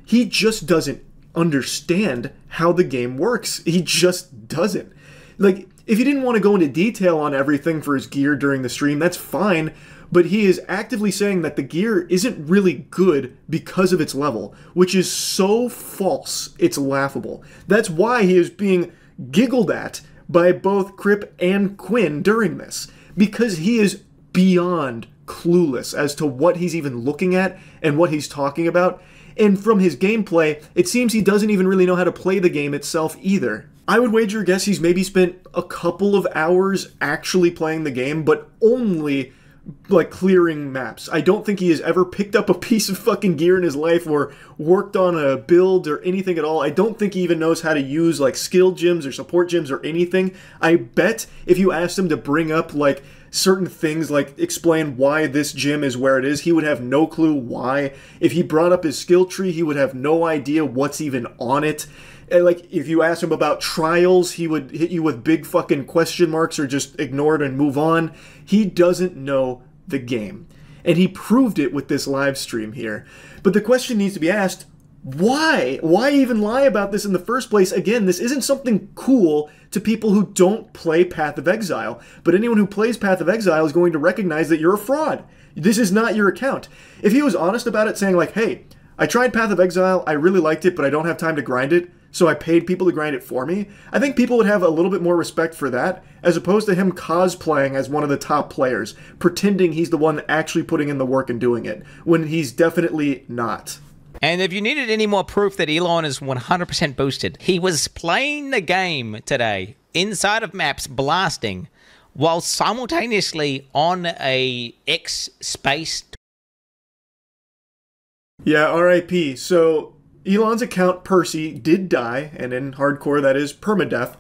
He just doesn't understand how the game works. He just doesn't. Like, if he didn't want to go into detail on everything for his gear during the stream, that's fine, but he is actively saying that the gear isn't really good because of its level, which is so false, it's laughable. That's why he is being giggled at by both Crip and Quinn during this, because he is beyond clueless as to what he's even looking at and what he's talking about. And from his gameplay, it seems he doesn't even really know how to play the game itself either. I would wager a guess he's maybe spent a couple of hours actually playing the game, but only, like, clearing maps. I don't think he has ever picked up a piece of fucking gear in his life or worked on a build or anything at all. I don't think he even knows how to use, like, skill gems or support gems or anything. I bet if you asked him to bring up, like, certain things, like explain why this gym is where it is, he would have no clue why. If he brought up his skill tree, he would have no idea what's even on it. And, like, if you asked him about trials, he would hit you with big fucking question marks or just ignore it and move on. He doesn't know the game. And he proved it with this live stream here. But the question needs to be asked, why? Why even lie about this in the first place? Again, this isn't something cool to people who don't play Path of Exile, but anyone who plays Path of Exile is going to recognize that you're a fraud. This is not your account. If he was honest about it, saying like, hey, I tried Path of Exile, I really liked it, but I don't have time to grind it, so I paid people to grind it for me, I think people would have a little bit more respect for that, as opposed to him cosplaying as one of the top players, pretending he's the one actually putting in the work and doing it, when he's definitely not. And if you needed any more proof that Elon is 100% boosted, he was playing the game today inside of maps, blasting, while simultaneously on a X space. Yeah, RIP. So Elon's account, Percy, did die, and in hardcore that is permadeath.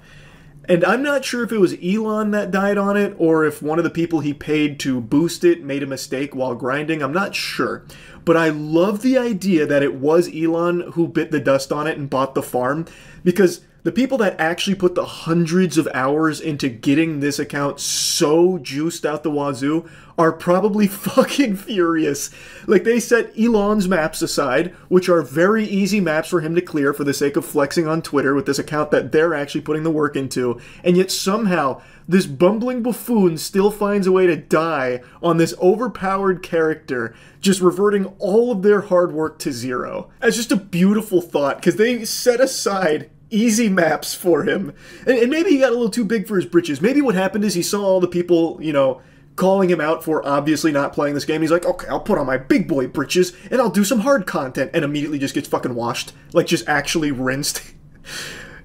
And I'm not sure if it was Elon that died on it, or if one of the people he paid to boost it made a mistake while grinding. I'm not sure. But I love the idea that it was Elon who bit the dust on it and bought the farm, because The people that actually put the hundreds of hours into getting this account so juiced out the wazoo are probably fucking furious. Like, they set Elon's maps aside, which are very easy maps for him to clear for the sake of flexing on Twitter with this account that they're actually putting the work into, and yet somehow this bumbling buffoon still finds a way to die on this overpowered character, just reverting all of their hard work to zero. It's just a beautiful thought, because they set aside easy maps for him. And maybe he got a little too big for his britches. Maybe what happened is he saw all the people, you know, calling him out for obviously not playing this game. He's like, okay, I'll put on my big boy britches and I'll do some hard content, and immediately just gets fucking washed. Like, just actually rinsed.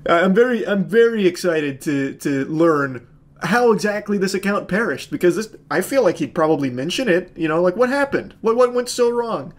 I'm very excited to learn how exactly this account perished, because this, I feel like he'd probably mention it, you know, like, what happened? What went so wrong?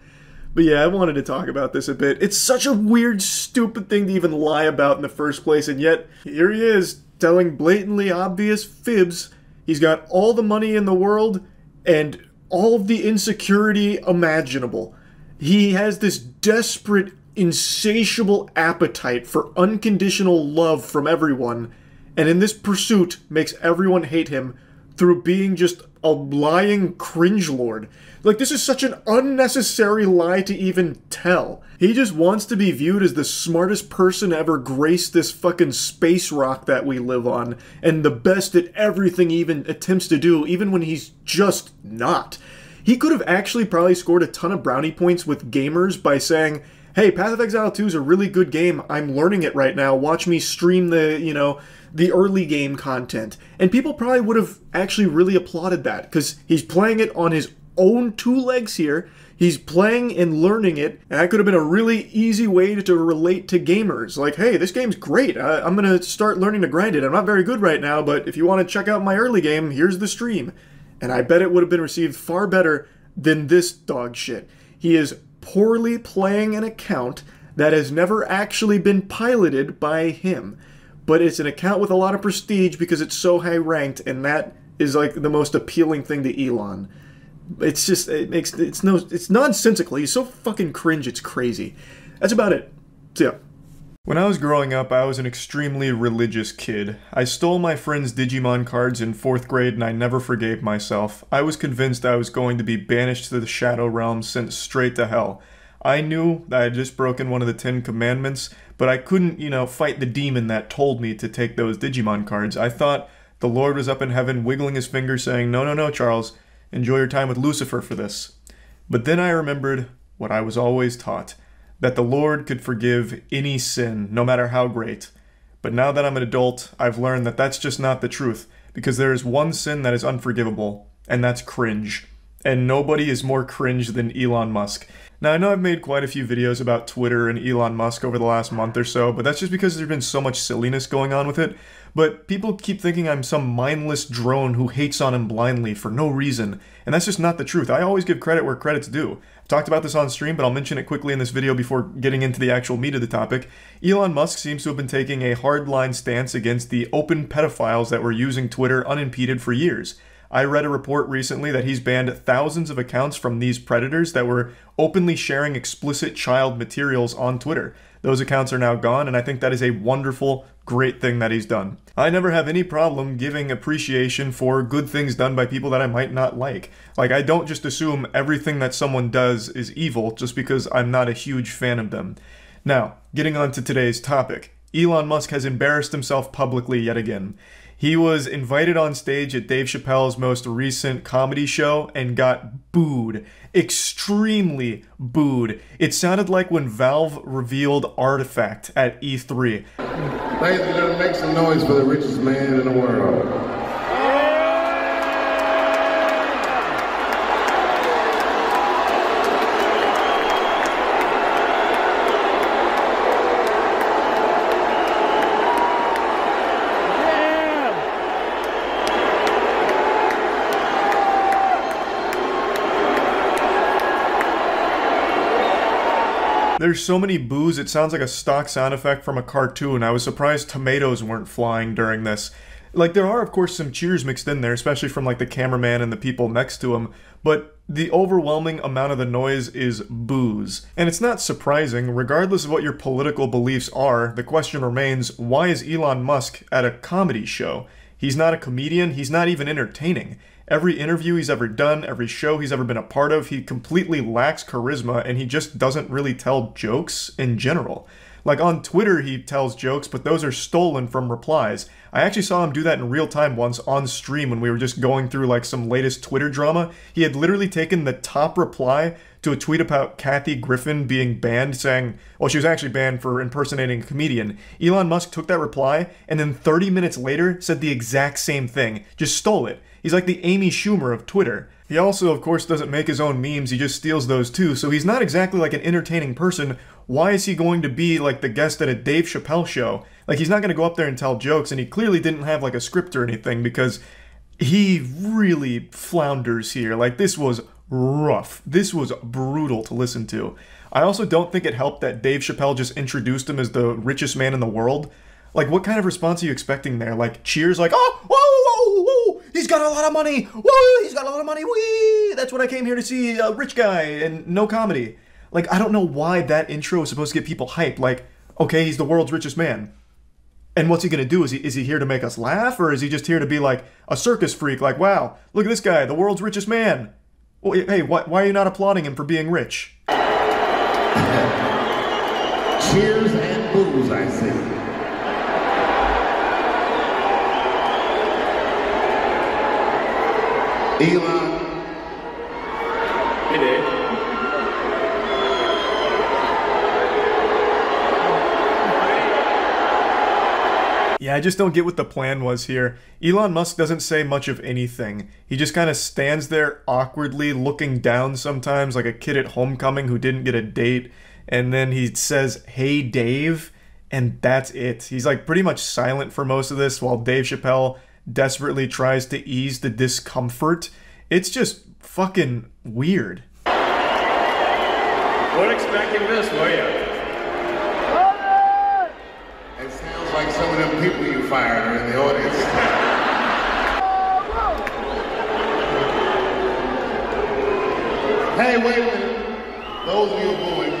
But yeah, I wanted to talk about this a bit. It's such a weird, stupid thing to even lie about in the first place, and yet, here he is, telling blatantly obvious fibs. He's got all the money in the world, and all of the insecurity imaginable. He has this desperate, insatiable appetite for unconditional love from everyone, and in this pursuit makes everyone hate him through being just a lying cringe-lord. Like, this is such an unnecessary lie to even tell. He just wants to be viewed as the smartest person ever graced this fucking space rock that we live on, and the best at everything he even attempts to do, even when he's just not. He could have actually probably scored a ton of brownie points with gamers by saying, hey, Path of Exile 2 is a really good game, I'm learning it right now, watch me stream the, you know, the early game content. And people probably would have actually really applauded that, because he's playing it on his own two legs here. He's playing and learning it, and that could have been a really easy way to relate to gamers. Like, hey, this game's great. I'm going to start learning to grind it. I'm not very good right now, but if you want to check out my early game, here's the stream. And I bet it would have been received far better than this dog shit. He is poorly playing an account that has never actually been piloted by him. But it's an account with a lot of prestige because it's so high ranked, and that is like the most appealing thing to Elon. It's just, it's nonsensical. He's so fucking cringe, it's crazy. That's about it. So yeah. When I was growing up, I was an extremely religious kid. I stole my friend's Digimon cards in 4th grade and I never forgave myself. I was convinced I was going to be banished to the Shadow Realm, sent straight to hell. I knew that I had just broken one of the 10 commandments, but I couldn't, you know, fight the demon that told me to take those Digimon cards. I thought the Lord was up in heaven wiggling his finger saying, no, no, no, Charles, enjoy your time with Lucifer for this. But then I remembered what I was always taught, that the Lord could forgive any sin, no matter how great. But now that I'm an adult, I've learned that that's just not the truth, because there is one sin that is unforgivable, and that's cringe. And nobody is more cringe than Elon Musk. Now, I know I've made quite a few videos about Twitter and Elon Musk over the last month or so, but that's just because there's been so much silliness going on with it. But people keep thinking I'm some mindless drone who hates on him blindly for no reason, and that's just not the truth. I always give credit where credit's due. I've talked about this on stream, but I'll mention it quickly in this video before getting into the actual meat of the topic. Elon Musk seems to have been taking a hardline stance against the open pedophiles that were using Twitter unimpeded for years. I read a report recently that he's banned thousands of accounts from these predators that were openly sharing explicit child materials on Twitter. Those accounts are now gone, and I think that is a wonderful, great thing that he's done. I never have any problem giving appreciation for good things done by people that I might not like. Like, I don't just assume everything that someone does is evil just because I'm not a huge fan of them. Now, getting on to today's topic. Elon Musk has embarrassed himself publicly yet again. He was invited on stage at Dave Chappelle's most recent comedy show and got booed. Extremely booed. It sounded like when Valve revealed Artifact at E3. Ladies and gentlemen, make some noise for the richest man in the world. There's so many boos, it sounds like a stock sound effect from a cartoon. I was surprised tomatoes weren't flying during this. Like, there are, of course, some cheers mixed in there, especially from, like, the cameraman and the people next to him, but the overwhelming amount of the noise is boos. And it's not surprising, regardless of what your political beliefs are, the question remains, why is Elon Musk at a comedy show? He's not a comedian, he's not even entertaining. Every interview he's ever done, every show he's ever been a part of, he completely lacks charisma, and he just doesn't really tell jokes in general. Like, on Twitter, he tells jokes, but those are stolen from replies. I actually saw him do that in real time once on stream when we were just going through, like, some latest Twitter drama. He had literally taken the top reply to a tweet about Kathy Griffin being banned, saying, well, she was actually banned for impersonating a comedian. Elon Musk took that reply, and then 30 minutes later said the exact same thing. Just stole it. He's like the Amy Schumer of Twitter. He also, of course, doesn't make his own memes, he just steals those too, so he's not exactly like an entertaining person. Why is he going to be like the guest at a Dave Chappelle show? Like, he's not going to go up there and tell jokes, and he clearly didn't have like a script or anything, because he really flounders here. Like, this was rough. This was brutal to listen to. I also don't think it helped that Dave Chappelle just introduced him as the richest man in the world. Like, what kind of response are you expecting there? Like, cheers like, oh, whoa, whoa, whoa, he's got a lot of money, whoa, he's got a lot of money, wee, that's what I came here to see, a rich guy, and no comedy. Like, I don't know why that intro is supposed to get people hyped. Like, okay, he's the world's richest man. And what's he gonna do? Is he here to make us laugh? Or is he just here to be like a circus freak? Like, wow, look at this guy, the world's richest man. Well, hey, why are you not applauding him for being rich? Cheers and booze, I see. Elon. Hey, Dave. Yeah, I just don't get what the plan was here. Elon Musk doesn't say much of anything. He just kind of stands there awkwardly looking down sometimes like a kid at homecoming who didn't get a date. And then he says, hey, Dave, and that's it. He's like pretty much silent for most of this while Dave Chappelle desperately tries to ease the discomfort. It's just fucking weird. Weren't expecting this, were you? It sounds like some of them people you fired are in the audience. Hey, wait a minute. Those of you booing.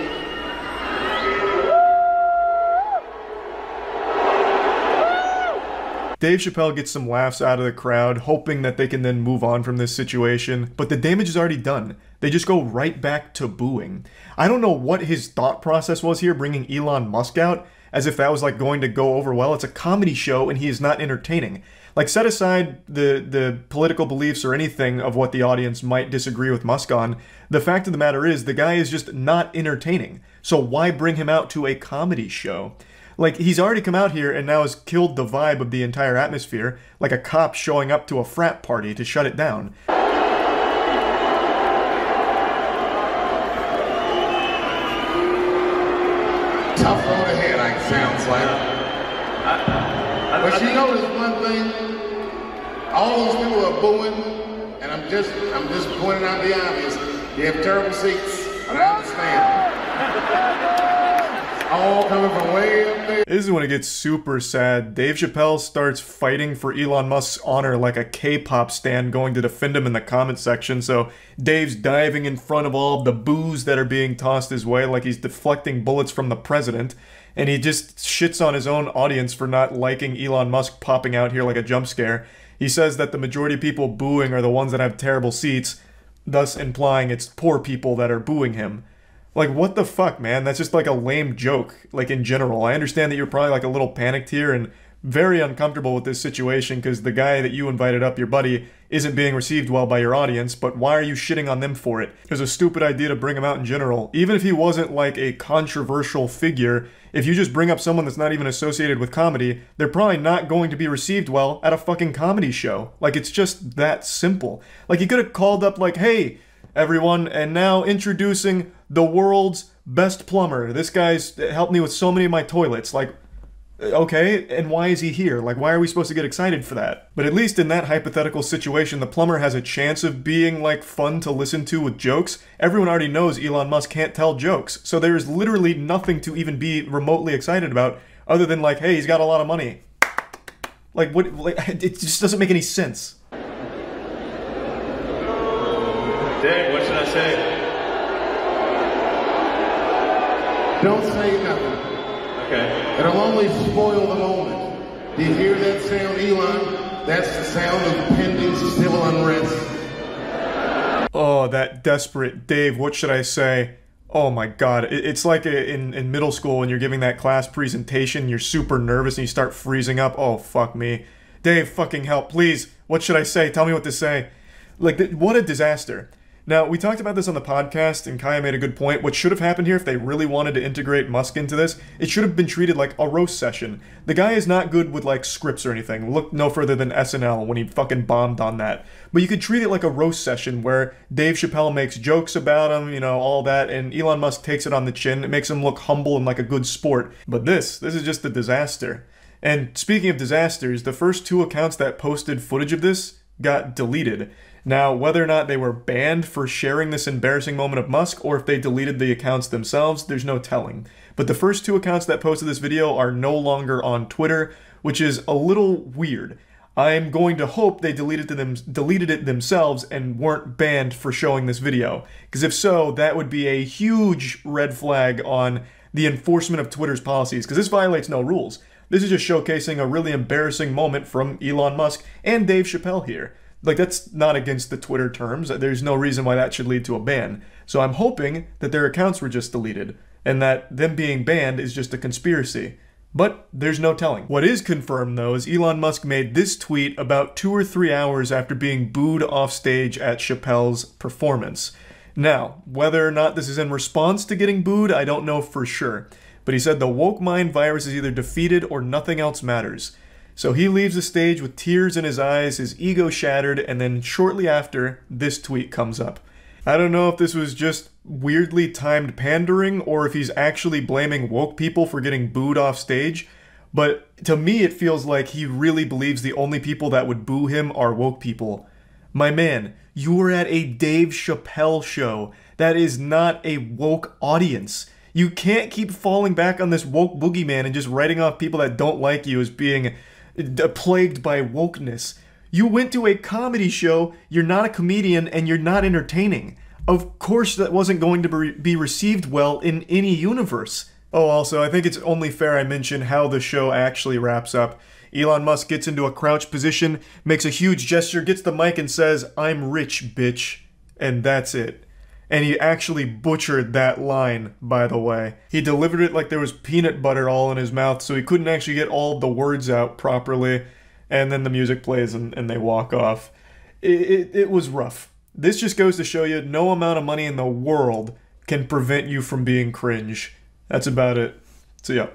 Dave Chappelle gets some laughs out of the crowd, hoping that they can then move on from this situation, but the damage is already done. They just go right back to booing. I don't know what his thought process was here, bringing Elon Musk out, as if that was like going to go over well. It's a comedy show and he is not entertaining. Like, set aside the political beliefs or anything of what the audience might disagree with Musk on, the fact of the matter is the guy is just not entertaining. So why bring him out to a comedy show? Like, he's already come out here and now has killed the vibe of the entire atmosphere, like a cop showing up to a frat party to shut it down. Tough road ahead, like sounds like. But you notice one thing, all those people are booing, and I'm just pointing out the obvious. They have terrible seats, and I understand. All coming from way up there. This is when it gets super sad. Dave Chappelle starts fighting for Elon Musk's honor like a K-pop stan going to defend him in the comment section. So Dave's diving in front of all the boos that are being tossed his way like he's deflecting bullets from the president. And he just shits on his own audience for not liking Elon Musk popping out here like a jump scare. He says that the majority of people booing are the ones that have terrible seats, thus implying it's poor people that are booing him. Like, what the fuck, man? That's just like a lame joke, like, in general. I understand that you're probably like a little panicked here and very uncomfortable with this situation because the guy that you invited up, your buddy, isn't being received well by your audience, but why are you shitting on them for it? It was a stupid idea to bring him out in general. Even if he wasn't like a controversial figure, if you just bring up someone that's not even associated with comedy, they're probably not going to be received well at a fucking comedy show. Like, it's just that simple. Like, he could have called up like, hey, everyone, and now introducing the world's best plumber. This guy's helped me with so many of my toilets. Like, okay, and why is he here? Like, why are we supposed to get excited for that? But at least in that hypothetical situation, the plumber has a chance of being, like, fun to listen to with jokes. Everyone already knows Elon Musk can't tell jokes, so there is literally nothing to even be remotely excited about other than, like, hey, he's got a lot of money. Like, what? Like, it just doesn't make any sense. Dave, what should I say? Don't say nothing. Okay. It'll only spoil the moment. Do you hear that sound, Elon? That's the sound of pending civil unrest. Oh, that desperate Dave, what should I say? Oh my god, it's like in middle school when you're giving that class presentation, you're super nervous and you start freezing up. Oh, fuck me. Dave, fucking help, please. What should I say? Tell me what to say. Like, what a disaster. Now, we talked about this on the podcast, and Kaya made a good point. What should have happened here if they really wanted to integrate Musk into this, it should have been treated like a roast session. The guy is not good with, like, scripts or anything. Look no further than SNL when he fucking bombed on that. But you could treat it like a roast session where Dave Chappelle makes jokes about him, you know, all that, and Elon Musk takes it on the chin. It makes him look humble and like a good sport. But this is just a disaster. And speaking of disasters, the first 2 accounts that posted footage of this got deleted. Now, whether or not they were banned for sharing this embarrassing moment of Musk, or if they deleted the accounts themselves, there's no telling. But the first 2 accounts that posted this video are no longer on Twitter, which is a little weird. I'm going to hope they deleted it themselves and weren't banned for showing this video. Because if so, that would be a huge red flag on the enforcement of Twitter's policies, because this violates no rules. This is just showcasing a really embarrassing moment from Elon Musk and Dave Chappelle here. Like, that's not against the Twitter terms. There's no reason why that should lead to a ban. So I'm hoping that their accounts were just deleted, and that them being banned is just a conspiracy. But there's no telling. What is confirmed, though, is Elon Musk made this tweet about 2 or 3 hours after being booed off stage at Chappelle's performance. Now, whether or not this is in response to getting booed, I don't know for sure. But he said the woke mind virus is either defeated or nothing else matters. So he leaves the stage with tears in his eyes, his ego shattered, and then shortly after, this tweet comes up. I don't know if this was just weirdly timed pandering or if he's actually blaming woke people for getting booed off stage, but to me it feels like he really believes the only people that would boo him are woke people. My man, you were at a Dave Chappelle show. That is not a woke audience. You can't keep falling back on this woke boogeyman and just writing off people that don't like you as being plagued by wokeness. You went to a comedy show, you're not a comedian, and you're not entertaining. Of course that wasn't going to be received well in any universe. Oh, also, I think it's only fair I mention how the show actually wraps up. Elon Musk gets into a crouch position, makes a huge gesture, gets the mic and says, "I'm rich, bitch." And that's it. And he actually butchered that line, by the way. He delivered it like there was peanut butter all in his mouth, so he couldn't actually get all of the words out properly. And then the music plays and they walk off. It was rough. This just goes to show you no amount of money in the world can prevent you from being cringe. That's about it. So yeah.